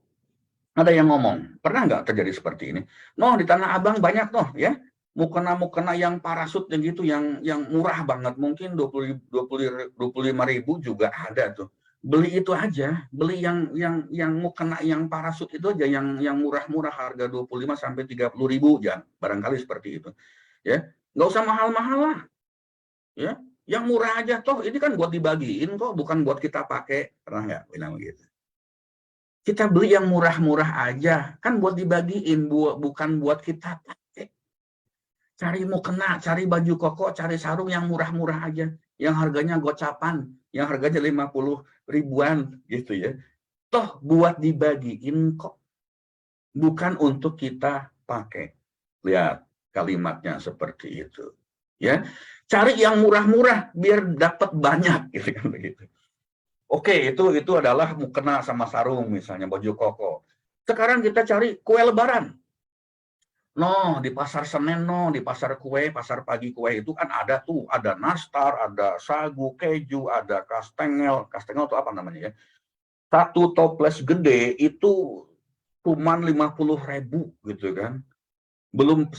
Speaker 3: ada yang ngomong, pernah nggak terjadi seperti ini? No, di Tanah Abang banyak noh ya. Mukena yang parasut yang gitu, yang murah banget, mungkin 25.000 juga ada tuh. Beli itu aja, beli yang mukena yang parasut itu aja, yang murah-murah harga 25 sampai 30.000 ya, barangkali seperti itu. Ya, nggak usah mahal-mahal lah. Ya, yang murah aja toh, ini kan buat dibagiin kok, bukan buat kita pakai. Pernah nggak bilang begitu? Kita beli yang murah-murah aja, kan buat dibagiin, bukan buat kita pakai. Cari mukena, cari baju koko, cari sarung yang murah-murah aja, yang harganya gocapan, yang harganya 50 ribuan gitu ya. Toh buat dibagiin kok, bukan untuk kita pakai. Lihat kalimatnya seperti itu. Ya, cari yang murah-murah biar dapat banyak gitu kan begitu. Oke, itu adalah mukena sama sarung misalnya, baju koko. Sekarang kita cari kue lebaran. No, di pasar Senen, no, di pasar kue, pasar pagi kue itu kan ada tuh, ada nastar, ada sagu, keju, ada kastengel. Kastengel itu apa namanya ya? Satu toples gede itu cuma 50.000 gitu kan.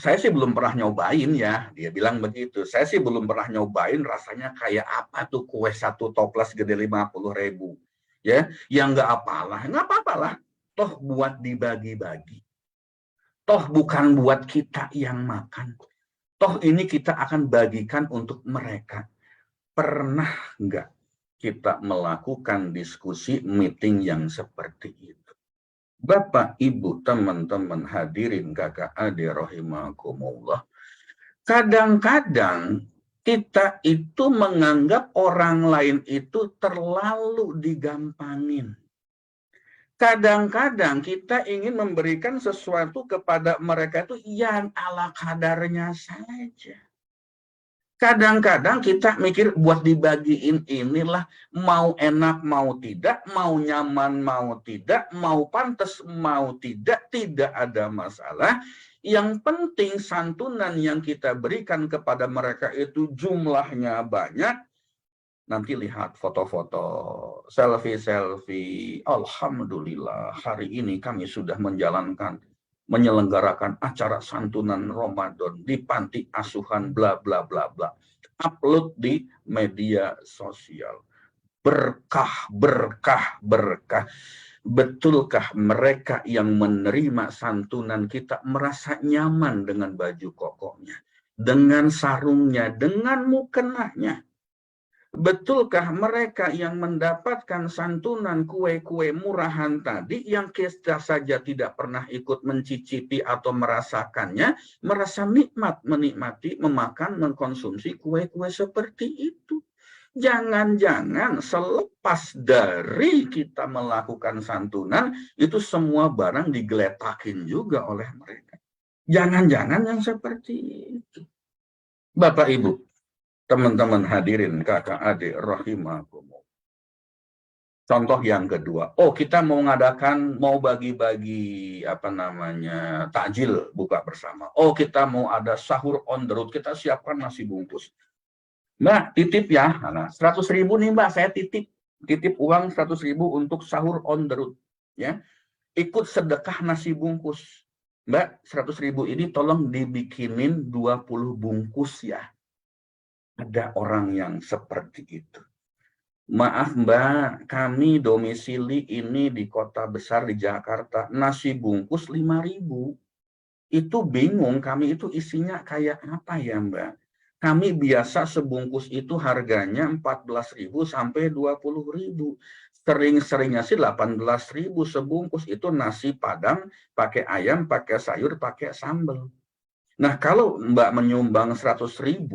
Speaker 3: Saya sih belum pernah nyobain ya, dia bilang begitu. Saya sih belum pernah nyobain rasanya kayak apa tuh kue satu toples gede 50.000. Ya, yang nggak apa-apalah. Toh buat dibagi-bagi. Toh bukan buat kita yang makan. Toh ini kita akan bagikan untuk mereka. Pernah nggak kita melakukan diskusi meeting yang seperti itu? Bapak, Ibu, teman-teman hadirin kakak adik rahimakumullah. Kadang-kadang kita itu menganggap orang lain itu terlalu digampangin. Kadang-kadang kita ingin memberikan sesuatu kepada mereka itu yang ala kadarnya saja. Kadang-kadang kita mikir buat dibagiin inilah, mau enak mau tidak, mau nyaman mau tidak, mau pantas mau tidak ada masalah. Yang penting santunan yang kita berikan kepada mereka itu jumlahnya banyak. Nanti lihat foto-foto, selfie-selfie. Alhamdulillah, hari ini kami sudah menyelenggarakan acara santunan Ramadan di panti asuhan bla bla bla bla. Upload di media sosial. Berkah, berkah, berkah. Betulkah mereka yang menerima santunan kita merasa nyaman dengan baju kokonya, dengan sarungnya, dengan mukenahnya? Betulkah mereka yang mendapatkan santunan kue-kue murahan tadi yang kita saja tidak pernah ikut mencicipi atau merasakannya, merasa nikmat menikmati, memakan, mengkonsumsi kue-kue seperti itu? Jangan-jangan selepas dari kita melakukan santunan, itu semua barang digeletakin juga oleh mereka. Jangan-jangan yang seperti itu. Bapak Ibu, teman-teman hadirin, kakak adik rahimakumullah. Contoh yang kedua, kita mau bagi-bagi takjil buka bersama. Kita mau ada sahur on the road, kita siapkan nasi bungkus. Mbak, titip ya. Nah, 100.000 nih Mbak, saya titip uang 100.000 untuk sahur on the road. Ya, ikut sedekah nasi bungkus. Mbak, 100.000 ini tolong dibikinin 20 bungkus ya. Ada orang yang seperti itu. Maaf Mbak, kami domisili ini di kota besar di Jakarta. Nasi bungkus 5.000. Itu bingung, kami itu isinya kayak apa ya Mbak? Kami biasa sebungkus itu harganya 14.000 sampai 20.000. Sering-seringnya sih 18.000 sebungkus. Itu nasi Padang, pakai ayam, pakai sayur, pakai sambal. Nah kalau Mbak menyumbang 100.000,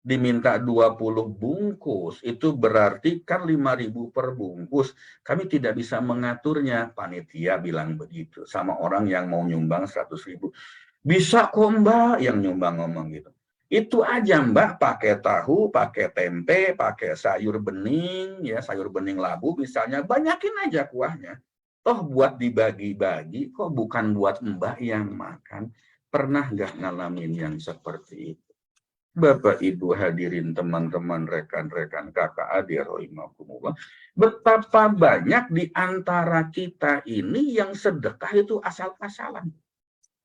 Speaker 3: diminta 20 bungkus, itu berarti kan 5.000 per bungkus. Kami tidak bisa mengaturnya. Panitia bilang begitu sama orang yang mau nyumbang 100.000. Bisa kok Mbak, yang nyumbang ngomong gitu. Itu aja Mbak, pakai tahu, pakai tempe, pakai sayur bening, ya sayur bening labu misalnya, banyakin aja kuahnya. Toh buat dibagi-bagi, kok bukan buat Mbak yang makan. Pernah nggak ngalamin yang seperti itu? Bapak Ibu hadirin, teman-teman, rekan-rekan, kakak adik rahimakumullah, betapa banyak di antara kita ini yang sedekah itu asal-asalan.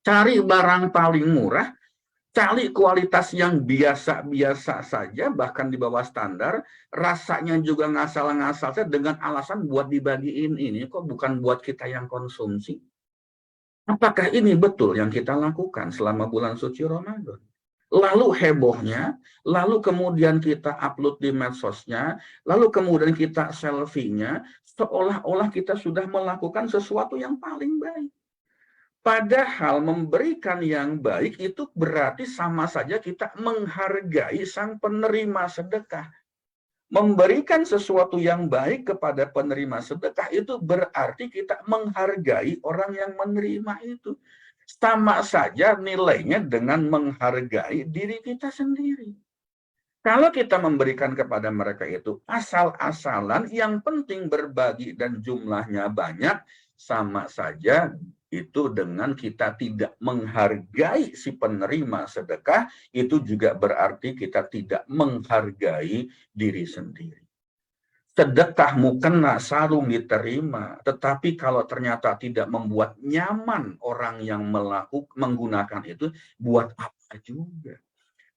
Speaker 3: Cari barang paling murah, cari kualitas yang biasa-biasa saja, bahkan di bawah standar, rasanya juga ngasal-ngasal saja dengan alasan buat dibagiin ini, kok bukan buat kita yang konsumsi. Apakah ini betul yang kita lakukan selama bulan suci Ramadan? Lalu hebohnya, lalu kemudian kita upload di medsosnya, lalu kemudian kita selfie-nya, seolah-olah kita sudah melakukan sesuatu yang paling baik. Padahal memberikan yang baik itu berarti sama saja kita menghargai sang penerima sedekah. Memberikan sesuatu yang baik kepada penerima sedekah itu berarti kita menghargai orang yang menerima itu. Sama saja nilainya dengan menghargai diri kita sendiri. Kalau kita memberikan kepada mereka itu asal-asalan, yang penting berbagi dan jumlahnya banyak, sama saja itu dengan kita tidak menghargai si penerima sedekah, itu juga berarti kita tidak menghargai diri sendiri. Sedekahmu kena, sarung diterima, tetapi kalau ternyata tidak membuat nyaman orang yang menggunakan itu, buat apa juga?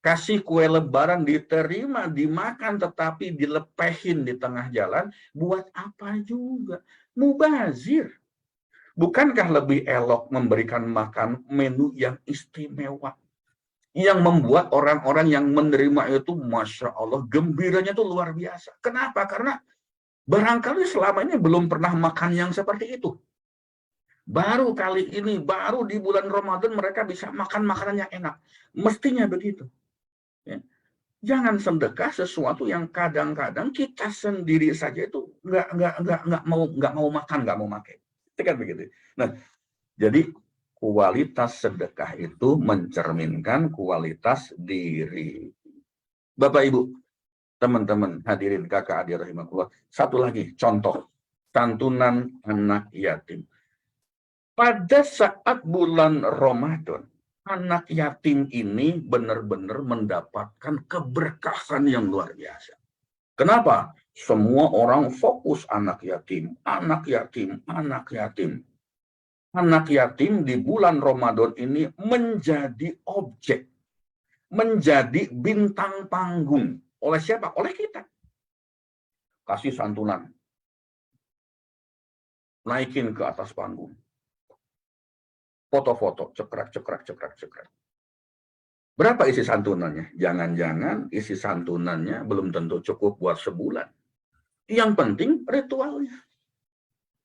Speaker 3: Kasih kue lebaran diterima, dimakan, tetapi dilepehin di tengah jalan, buat apa juga? Mubazir. Bukankah lebih elok memberikan makan menu yang istimewa, yang membuat orang-orang yang menerima itu, Masya Allah, gembiranya itu luar biasa. Kenapa? Karena barangkali selama ini belum pernah makan yang seperti itu. Baru kali ini, baru di bulan Ramadan mereka bisa makan makanan yang enak. Mestinya begitu. Ya. Jangan sedekah sesuatu yang kadang-kadang kita sendiri saja itu nggak mau makan, nggak mau pakai. Kan begitu. Nah, jadi kualitas sedekah itu mencerminkan kualitas diri. Bapak Ibu, teman-teman hadirin kakak adik rahimahullah. Satu lagi contoh santunan anak yatim. Pada saat bulan Ramadan, anak yatim ini benar-benar mendapatkan keberkahan yang luar biasa. Kenapa? Semua orang fokus anak yatim, anak yatim, anak yatim. Anak yatim di bulan Ramadan ini menjadi objek, menjadi bintang panggung. Oleh siapa? Oleh kita. Kasih santunan. Naikin ke atas panggung. Foto-foto, cekrek. Berapa isi santunannya? Jangan-jangan isi santunannya belum tentu cukup buat sebulan. Yang penting ritualnya.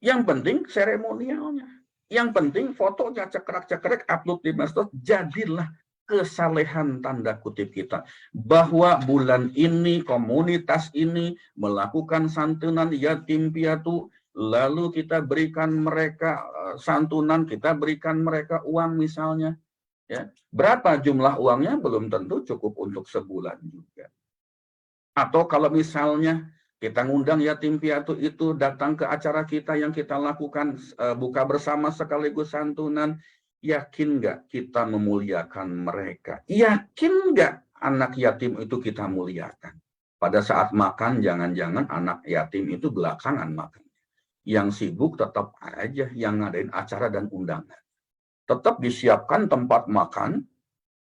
Speaker 3: Yang penting seremonialnya. Yang penting fotonya cekrek, upload di medsos. Jadilah kesalehan tanda kutip kita. Bahwa bulan ini, komunitas ini melakukan santunan yatim piatu. Lalu kita berikan mereka santunan, kita berikan mereka uang misalnya. Ya. Berapa jumlah uangnya belum tentu cukup untuk sebulan juga. Atau kalau misalnya kita ngundang yatim piatu itu datang ke acara kita yang kita lakukan buka bersama sekaligus santunan, yakin nggak kita memuliakan mereka? Yakin nggak anak yatim itu kita muliakan? Pada saat makan, jangan-jangan anak yatim itu belakangan makan. Yang sibuk tetap aja yang ngadain acara dan undangan. Tetap disiapkan tempat makan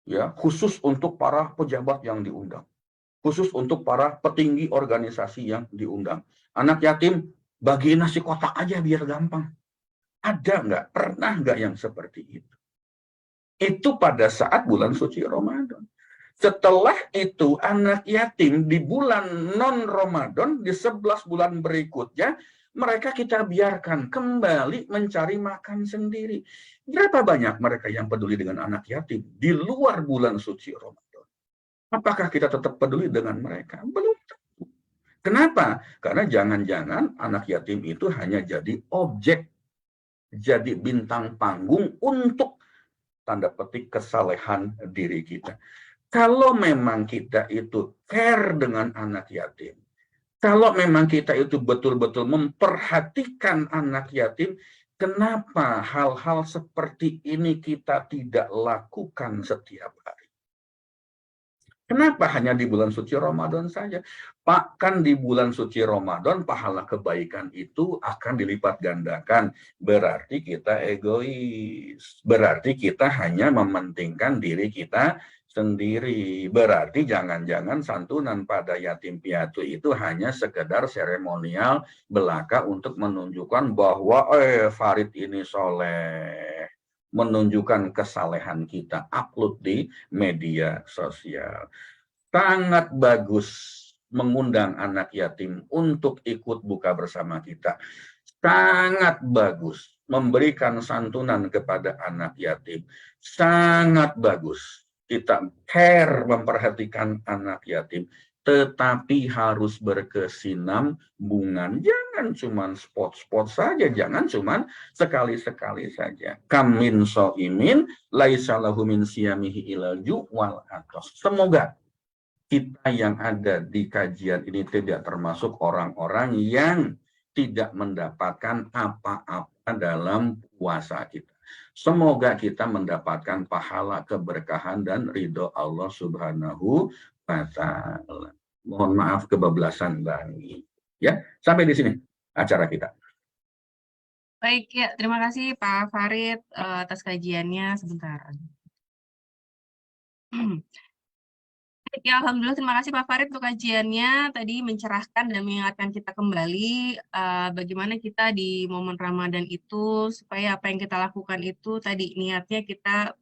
Speaker 3: ya khusus untuk para pejabat yang diundang. Khusus untuk para petinggi organisasi yang diundang. Anak yatim bagiin nasi kotak aja biar gampang. Ada nggak? Pernah nggak yang seperti itu? Itu pada saat bulan suci Ramadan. Setelah itu anak yatim di bulan non-Ramadan, di 11 bulan berikutnya, mereka kita biarkan kembali mencari makan sendiri. Berapa banyak mereka yang peduli dengan anak yatim di luar bulan suci Ramadan? Apakah kita tetap peduli dengan mereka? Belum tentu. Kenapa? Karena jangan-jangan anak yatim itu hanya jadi objek, jadi bintang panggung untuk tanda petik kesalehan diri kita. Kalau memang kita itu care dengan anak yatim, kalau memang kita itu betul-betul memperhatikan anak yatim, kenapa hal-hal seperti ini kita tidak lakukan setiap hari? Kenapa hanya di bulan suci Ramadan saja? Bahkan di bulan suci Ramadan, pahala kebaikan itu akan dilipat gandakan. Berarti kita egois. Berarti kita hanya mementingkan diri kita sendiri. Berarti jangan-jangan santunan pada yatim piatu itu hanya sekedar seremonial belaka untuk menunjukkan bahwa Farid ini soleh. Menunjukkan kesalehan kita, upload di media sosial. Sangat bagus mengundang anak yatim untuk ikut buka bersama kita. Sangat bagus memberikan santunan kepada anak yatim. Sangat bagus kita care memperhatikan anak yatim, tetapi harus berkesinambungan. Jangan cuma spot-spot saja, jangan cuma sekali-sekali saja. Kam min sho'imin laisa lahu min siyamihi ilal ju' wal atos. Semoga kita yang ada di kajian ini tidak termasuk orang-orang yang tidak mendapatkan apa-apa dalam puasa kita. Semoga kita mendapatkan pahala, keberkahan, dan ridho Allah Subhanahu wa Ta'ala. Mohon maaf kebablasan Bang. Ya, sampai di sini acara kita.
Speaker 1: Baik, ya, terima kasih Pak Farid atas kajiannya sebentar. Ya, alhamdulillah terima kasih Pak Farid untuk kajiannya tadi mencerahkan dan mengingatkan kita kembali bagaimana kita di momen Ramadan itu supaya apa yang kita lakukan itu tadi niatnya kita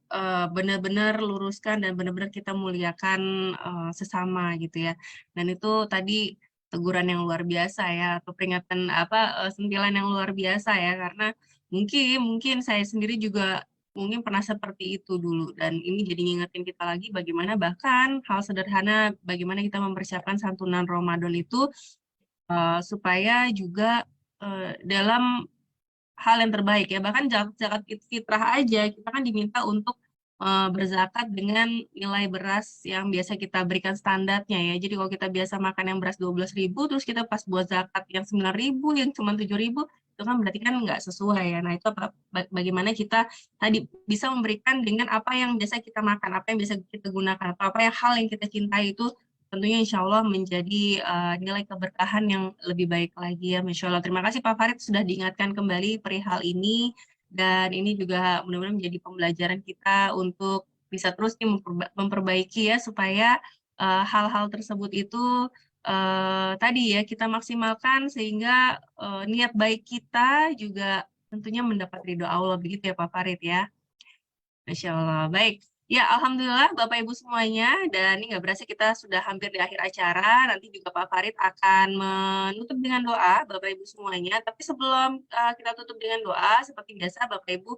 Speaker 1: benar-benar luruskan dan benar-benar kita muliakan sesama gitu ya. Dan itu tadi teguran yang luar biasa ya atau peringatan sentilan yang luar biasa ya karena mungkin saya sendiri juga mungkin pernah seperti itu dulu dan ini jadi ngingetin kita lagi bagaimana bahkan hal sederhana bagaimana kita mempersiapkan santunan Ramadan itu supaya juga dalam hal yang terbaik ya. Bahkan zakat fitrah aja kita kan diminta untuk berzakat dengan nilai beras yang biasa kita berikan standarnya ya. Jadi kalau kita biasa makan yang beras 12.000, terus kita pas buat zakat yang 9.000, yang cuma 7.000, itu kan berarti kan nggak sesuai ya. Nah itu bagaimana kita tadi bisa memberikan dengan apa yang biasa kita makan, apa yang biasa kita gunakan, atau apa yang hal yang kita cintai itu tentunya insya Allah menjadi nilai keberkahan yang lebih baik lagi ya, Masya Allah. Terima kasih Pak Farid sudah diingatkan kembali perihal ini. Dan ini juga mudah-mudahan menjadi pembelajaran kita untuk bisa terus nih memperbaiki ya supaya hal-hal tersebut itu tadi ya kita maksimalkan sehingga niat baik kita juga tentunya mendapat ridho Allah begitu ya Pak Farid ya. Masya Allah. Baik. Ya, Alhamdulillah Bapak Ibu semuanya, dan ini nggak berasa kita sudah hampir di akhir acara, nanti juga Pak Farid akan menutup dengan doa Bapak Ibu semuanya, tapi sebelum kita tutup dengan doa, seperti biasa Bapak Ibu,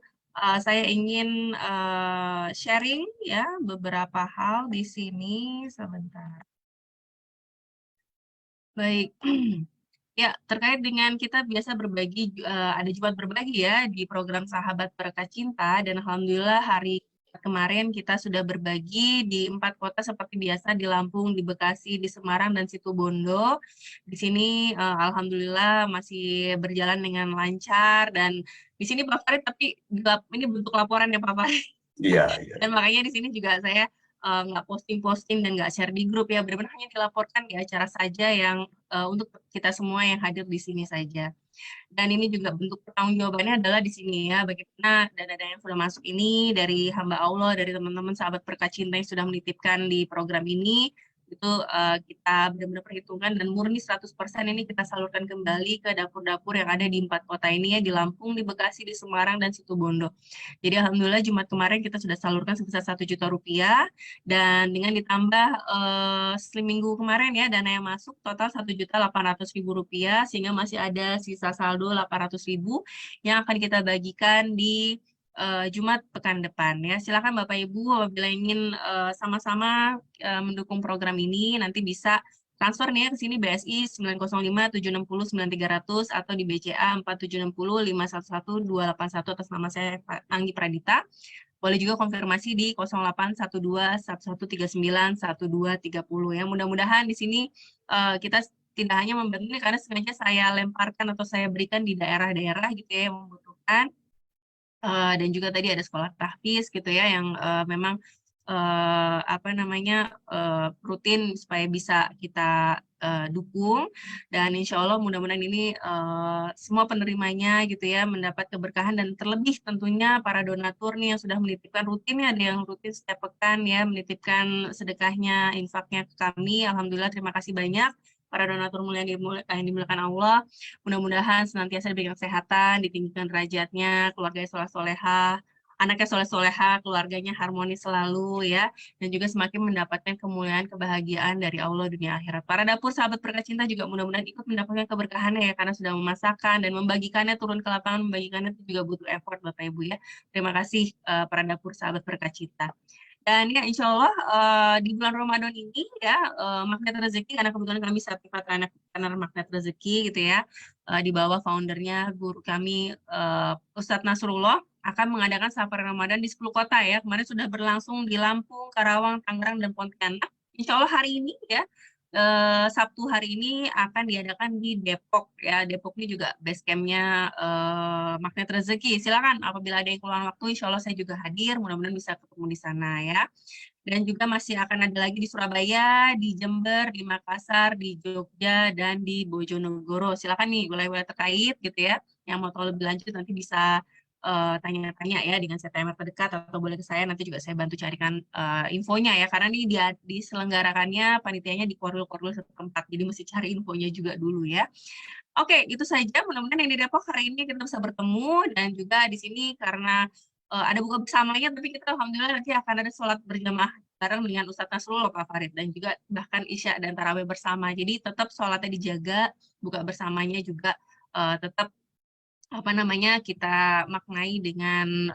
Speaker 1: saya ingin sharing ya beberapa hal di sini, sebentar. Baik. Ya, terkait dengan kita biasa berbagi, ada Jumat berbagi ya di program Sahabat Berkah Cinta, dan Alhamdulillah hari kemarin kita sudah berbagi di 4 kota seperti biasa, di Lampung, di Bekasi, di Semarang, dan Situbondo. Di sini Alhamdulillah masih berjalan dengan lancar, dan di sini Pak Farid, tapi ini bentuk laporan ya Pak Farid.
Speaker 3: Iya.
Speaker 1: Dan makanya di sini juga saya nggak posting-posting dan nggak share di grup ya, benar-benar hanya dilaporkan di acara saja yang untuk kita semua yang hadir di sini saja. Dan ini juga bentuk pertanggungjawabannya adalah di sini ya, bagaimana dana-dana yang sudah masuk ini dari hamba Allah, dari teman-teman sahabat Berkah Cinta yang sudah menitipkan di program ini, itu kita benar-benar perhitungkan dan murni 100% ini kita salurkan kembali ke dapur-dapur yang ada di 4 kota ini ya, di Lampung, di Bekasi, di Semarang, dan Situbondo. Jadi Alhamdulillah Jumat kemarin kita sudah salurkan sebesar 1 juta rupiah, dan dengan ditambah minggu kemarin ya, dana yang masuk total 1.800.000 rupiah, sehingga masih ada sisa saldo 800.000 yang akan kita bagikan di Jumat pekan depan ya. Silakan Bapak Ibu apabila ingin sama-sama mendukung program ini, nanti bisa transfer nih ya ke sini BSI 905-760-9300 atau di BCA 4760-511-281 atas nama saya Anggi Pradita. Boleh juga konfirmasi di 0812-1139-1230 ya. Mudah-mudahan di sini kita tidak hanya membantu karena sengaja saya lemparkan atau saya berikan di daerah-daerah gitu ya yang membutuhkan. Dan juga tadi ada sekolah tahfiz gitu ya yang memang rutin supaya bisa kita dukung, dan insya Allah mudah-mudahan ini semua penerimanya gitu ya mendapat keberkahan, dan terlebih tentunya para donatur nih yang sudah menitipkan rutin ya, ada yang rutin setiap pekan ya menitipkan sedekahnya, infaknya ke kami. Alhamdulillah terima kasih banyak para donatur mulia yang dimuliakan Allah. Mudah-mudahan senantiasa diberikan kesehatan, ditinggikan derajatnya, keluarganya soleh-solehah, anaknya soleh-solehah, keluarganya harmonis selalu ya, dan juga semakin mendapatkan kemuliaan, kebahagiaan dari Allah dunia akhirat. Para dapur sahabat Berkah Cinta juga mudah-mudahan ikut mendapatkan keberkahannya ya, karena sudah memasakkan dan membagikannya, turun ke lapangan membagikannya itu juga butuh effort Bapak Ibu ya. Terima kasih para dapur sahabat Berkah Cinta. Dan ya insya Allah di bulan Ramadan ini ya Magnet Rezeki, karena kebetulan kami sertifikat anak Magnet Rezeki gitu ya, di bawah foundernya guru kami Ustadz Nasrullah akan mengadakan safari Ramadan di 10 kota ya. Kemarin sudah berlangsung di Lampung, Karawang, Tangerang, dan Pontianak. Insya Allah hari ini ya, Sabtu hari ini akan diadakan di Depok ya. Depok ini juga base camp-nya Magnet Rezeki. Silakan apabila ada yang keluar waktu, insya Allah saya juga hadir. Mudah-mudahan bisa ketemu di sana ya. Dan juga masih akan ada lagi di Surabaya, di Jember, di Makassar, di Jogja, dan di Bojonegoro. Silakan nih wilayah-wilayah terkait gitu ya. Yang mau tahu lebih lanjut nanti bisa tanya-tanya ya dengan September terdekat, atau boleh ke saya, nanti juga saya bantu carikan infonya ya, karena ini diselenggarakannya panitianya di korwil-korwil setempat, jadi mesti cari infonya juga dulu ya. Oke, itu saja. Mudah-mudahan yang di Depok hari ini kita bisa bertemu, dan juga di sini karena ada buka bersamanya, tapi kita alhamdulillah nanti akan ada sholat berjamaah bareng dengan Ustadz Nasrullah Pak Farid, dan juga bahkan Isya dan Tarawih bersama. Jadi tetap sholatnya dijaga, buka bersamanya juga tetap kita maknai dengan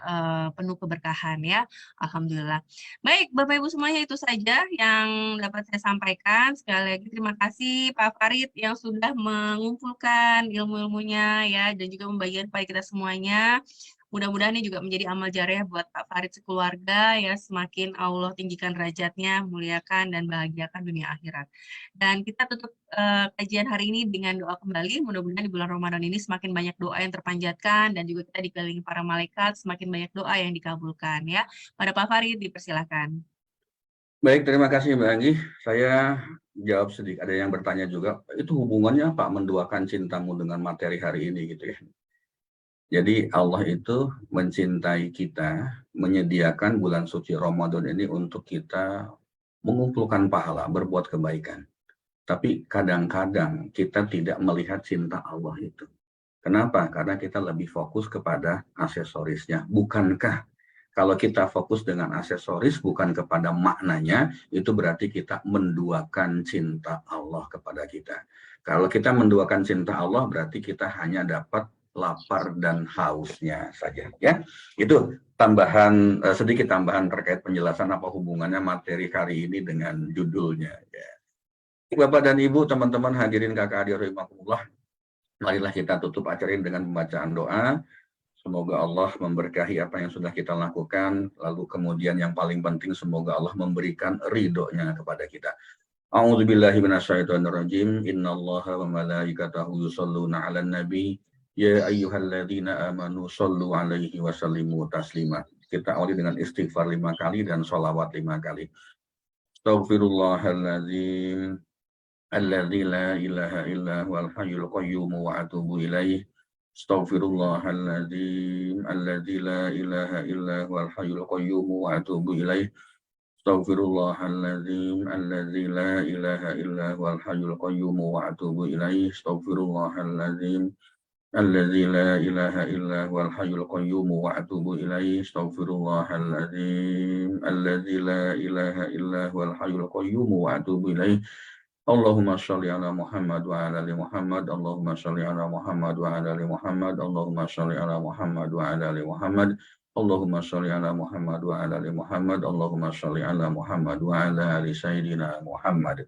Speaker 1: penuh keberkahan ya. Alhamdulillah. Baik, Bapak Ibu semuanya itu saja yang dapat saya sampaikan. Sekali lagi terima kasih Pak Farid yang sudah mengumpulkan ilmu-ilmunya ya dan juga membagikan kepada kita semuanya. Mudah-mudahan ini juga menjadi amal jariah buat Pak Farid sekeluarga ya, semakin Allah tinggikan derajatnya, muliakan dan bahagiakan dunia akhirat. Dan kita tutup kajian hari ini dengan doa kembali. Mudah-mudahan di bulan Ramadan ini semakin banyak doa yang terpanjatkan dan juga kita dikelilingi para malaikat, semakin banyak doa yang dikabulkan ya. Pada Pak Farid dipersilakan.
Speaker 3: Baik, terima kasih Mbak Anggi. Saya jawab sedikit. Ada yang bertanya juga, itu hubungannya apa menduakan cintamu dengan materi hari ini gitu ya. Jadi Allah itu mencintai kita, menyediakan bulan suci Ramadan ini untuk kita mengumpulkan pahala, berbuat kebaikan. Tapi kadang-kadang kita tidak melihat cinta Allah itu. Kenapa? Karena kita lebih fokus kepada aksesorisnya. Bukankah kalau kita fokus dengan aksesoris bukan kepada maknanya, itu berarti kita menduakan cinta Allah kepada kita. Kalau kita menduakan cinta Allah, berarti kita hanya dapat lapar dan hausnya saja. Ya, itu tambahan sedikit tambahan terkait penjelasan apa hubungannya materi hari ini dengan judulnya. Ya. Bapak dan Ibu, teman-teman hadirin kakak adik rahimakumullah, marilah kita tutup acara ini dengan pembacaan doa. Semoga Allah memberkahi apa yang sudah kita lakukan. Lalu kemudian yang paling penting, semoga Allah memberikan ridhonya kepada kita. A'udzubillahi minasyaitonirrajim. Innallaha wa malaikatahu yusholluna 'alan nabi. Ya ayyuhalladzina amanu shollu 'alaihi wa sallimu taslima. Kita awali dengan istighfar 5 kali dan sholawat 5 kali. Astaghfirullahaladzim. Alladzi la ilaha illa huwal hayyul qayyum wa atubu ilaih. Astaghfirullahaladzim. Alladzi la ilaha illa huwal hayyul qayyum wa atubu ilaih. Astaghfirullahaladzim. Alladzi la ilaha illa huwal hayyul qayyum wa atubu ilaih. Astaghfirullahaladzim. Alladzi la ilaha illa huwal hayyul qayyum wa atubu ilaih. Astaghfirullahaladzim. Alladzi la ilaha illa huwal hayyul qayyum wa atubu ilaih. Allahumma sholli ala Muhammad wa ala ali Muhammad. Allahumma sholli ala Muhammad wa ala ali Muhammad. Allahumma sholli ala Muhammad wa ala ali Muhammad. Allahumma sholli ala Muhammad wa ala ali Muhammad. Allahumma sholli ala Muhammad wa ala ali Sayyidina Muhammad.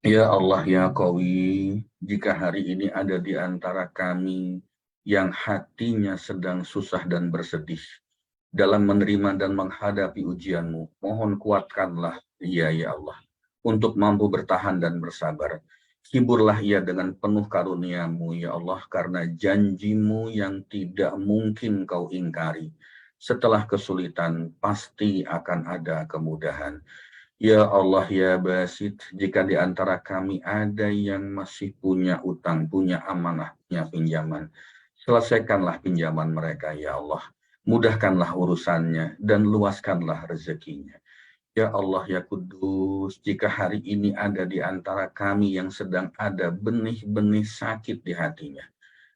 Speaker 3: Ya Allah ya Qawi, jika hari ini ada di antara kami yang hatinya sedang susah dan bersedih dalam menerima dan menghadapi ujian-Mu, mohon kuatkanlah ia ya Allah, untuk mampu bertahan dan bersabar. Hiburlah ia dengan penuh karunia-Mu ya Allah, karena janji-Mu yang tidak mungkin Kau ingkari. Setelah kesulitan, pasti akan ada kemudahan. Ya Allah ya Basit, jika di antara kami ada yang masih punya utang, punya amanah, punya pinjaman, selesaikanlah pinjaman mereka ya Allah. Mudahkanlah urusannya dan luaskanlah rezekinya. Ya Allah ya Kudus, jika hari ini ada di antara kami yang sedang ada benih-benih sakit di hatinya,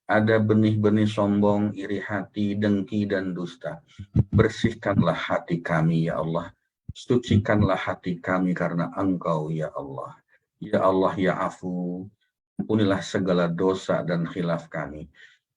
Speaker 3: ada benih-benih sombong, iri hati, dengki, dan dusta, bersihkanlah hati kami ya Allah. Sucikanlah hati kami karena Engkau ya Allah. Ya Allah ya Afu, ampunilah segala dosa dan khilaf kami.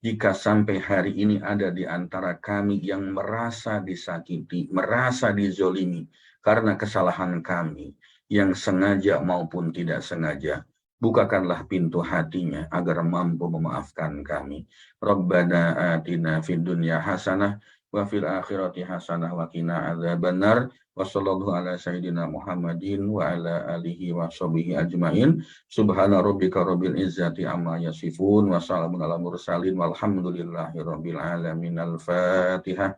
Speaker 3: Jika sampai hari ini ada di antara kami yang merasa disakiti, merasa dizolimi karena kesalahan kami, yang sengaja maupun tidak sengaja, bukakanlah pintu hatinya agar mampu memaafkan kami. Rabbana atina fid dunya hasanah wa fil akhirati hasanah wa qina adzabannar. Wa sallallahu ala sayyidina Muhammadin wa ala alihi wa sahbihi ajmain. Subhana rabbika rabbil izzati amma yasifun wa salamun ala mursalin walhamdulillahi rabbil alamin. Al-Fatihah.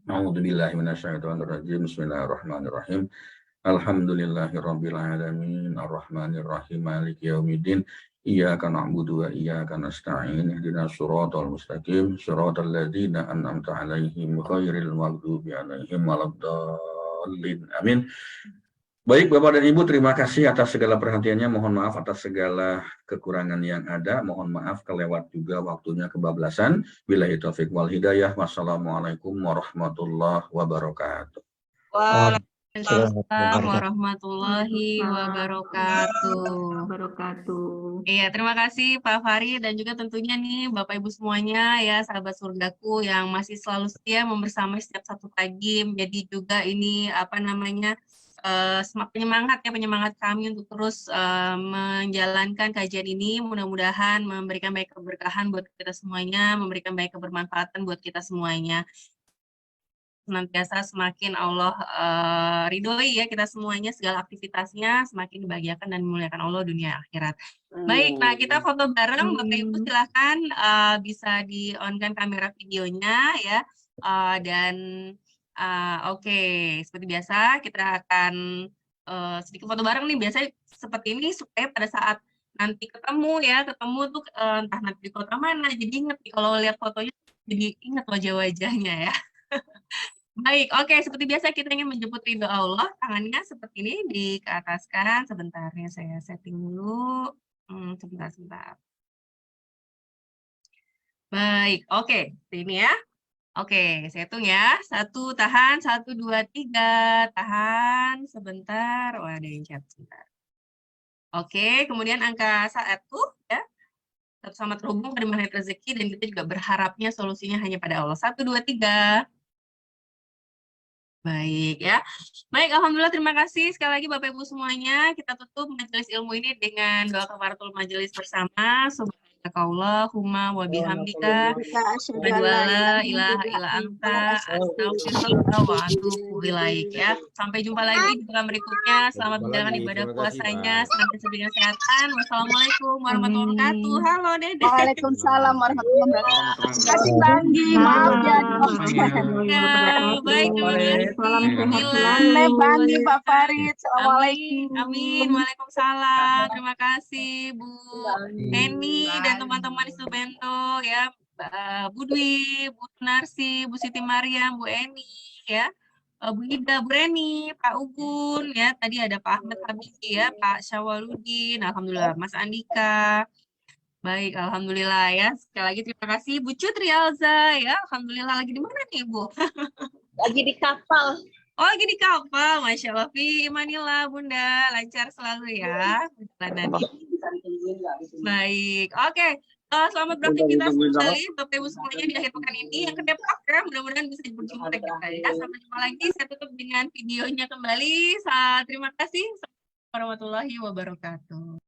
Speaker 3: A'udzu billahi minasyaitonir rajim. Bismillahirrahmanirrahim. Alhamdulillahi rabbil alamin. Arrahmanir rahim. Maliki yaumiddin. Iyyaka na'budu wa iyyaka nasta'in. Ihdinas siratal mustaqim. Siratal ladzina an'amta 'alaihim ghairil maghdubi 'alaihim waladdallin. Amin. Baik Bapak dan Ibu, terima kasih atas segala perhatiannya. Mohon maaf atas segala kekurangan yang ada. Mohon maaf kelewat juga waktunya kebablasan. Billahi taufiq wal hidayah. Wassalamualaikum warahmatullahi wabarakatuh.
Speaker 5: Waalaikumsalam
Speaker 1: Assalamualaikum warahmatullahi wabarakatuh. Iya, terima kasih Pak Farid dan juga tentunya nih Bapak Ibu semuanya ya, sahabat surgaku yang masih selalu setia membersamai setiap satu pagi. Menjadi juga ini apa namanya penyemangat kami untuk terus menjalankan kajian ini. Mudah-mudahan memberikan banyak keberkahan buat kita semuanya, memberikan banyak kebermanfaatan buat kita semuanya. Senantiasa semakin Allah ridhoi ya kita semuanya, segala aktivitasnya semakin dibahagiakan dan memuliakan Allah dunia akhirat. Baik, nah kita foto bareng, Bapak Ibu silahkan bisa di-on-kan kamera videonya ya. Oke, seperti biasa kita akan sedikit foto bareng nih, biasanya seperti ini supaya pada saat nanti ketemu tuh entah nanti di kota mana, jadi ingat nih kalau lihat fotonya jadi ingat wajah-wajahnya ya. Baik, oke. Seperti biasa kita ingin menjemput ridho Allah. Tangannya seperti ini dikeataskan. Sebentar ya, saya setting dulu. Sebentar. Baik, oke. Ini ya. Oke, saya hitung ya. 1, tahan. 1, 2, 3. Tahan. Sebentar. Wah, ada yang chat. Sebentar. Oke, kemudian angka 1 ya. Sama terhubung pada magnet rezeki dan kita juga berharapnya solusinya hanya pada Allah. 1, 2, 3. Baik ya. Baik, alhamdulillah terima kasih sekali lagi Bapak Ibu semuanya. Kita tutup majelis ilmu ini dengan doa kafaratul majelis bersama. Subhanakallahumma wa bihamdika asyhadu an la ilaha illa anta astaghfiruka wa atubu ilaik ya. Sampai jumpa lagi di program berikutnya. Selamat menjalankan ibadah puasanya, senantiasa diberikan kesehatan. Wassalamualaikum warahmatullahi wabarakatuh. Halo Dede.
Speaker 5: Waalaikumsalam warahmatullahi wabarakatuh. Terima kasih Bang Gi. Maaf ya.
Speaker 1: Baik, terima kasih.
Speaker 5: Bang Gi, Pak Farid. Assalamualaikum.
Speaker 1: Amin. Waalaikumsalam. Terima kasih Bu Neni dan teman-teman di Subento ya, Bu Dwi, Bu Narsi, Bu Siti Mariam, Bu Eni ya, Bu Ida, Bu Reni, Pak Ugun ya, tadi ada Pak Ahmad Habibi ya, Pak Syawaludin, alhamdulillah, Mas Andika. Baik, alhamdulillah ya. Sekali lagi terima kasih Bu Cutri Alza ya. Alhamdulillah, lagi di mana nih Bu?
Speaker 5: Lagi di kapal.
Speaker 1: Oh, lagi di kapal, Masya Allah. Fi Manila, Bunda. Lancar selalu ya perjalanannya. Baik, oke. Selamat beraktivitas kembali Bapak Ibu semuanya di akhir pekan ini. Yang ke Depok ya, mudah-mudahan bisa berjumpa kita ya. Sampai jumpa lagi. Saya tutup dengan videonya kembali. Terima kasih. Assalamualaikum warahmatullahi wabarakatuh.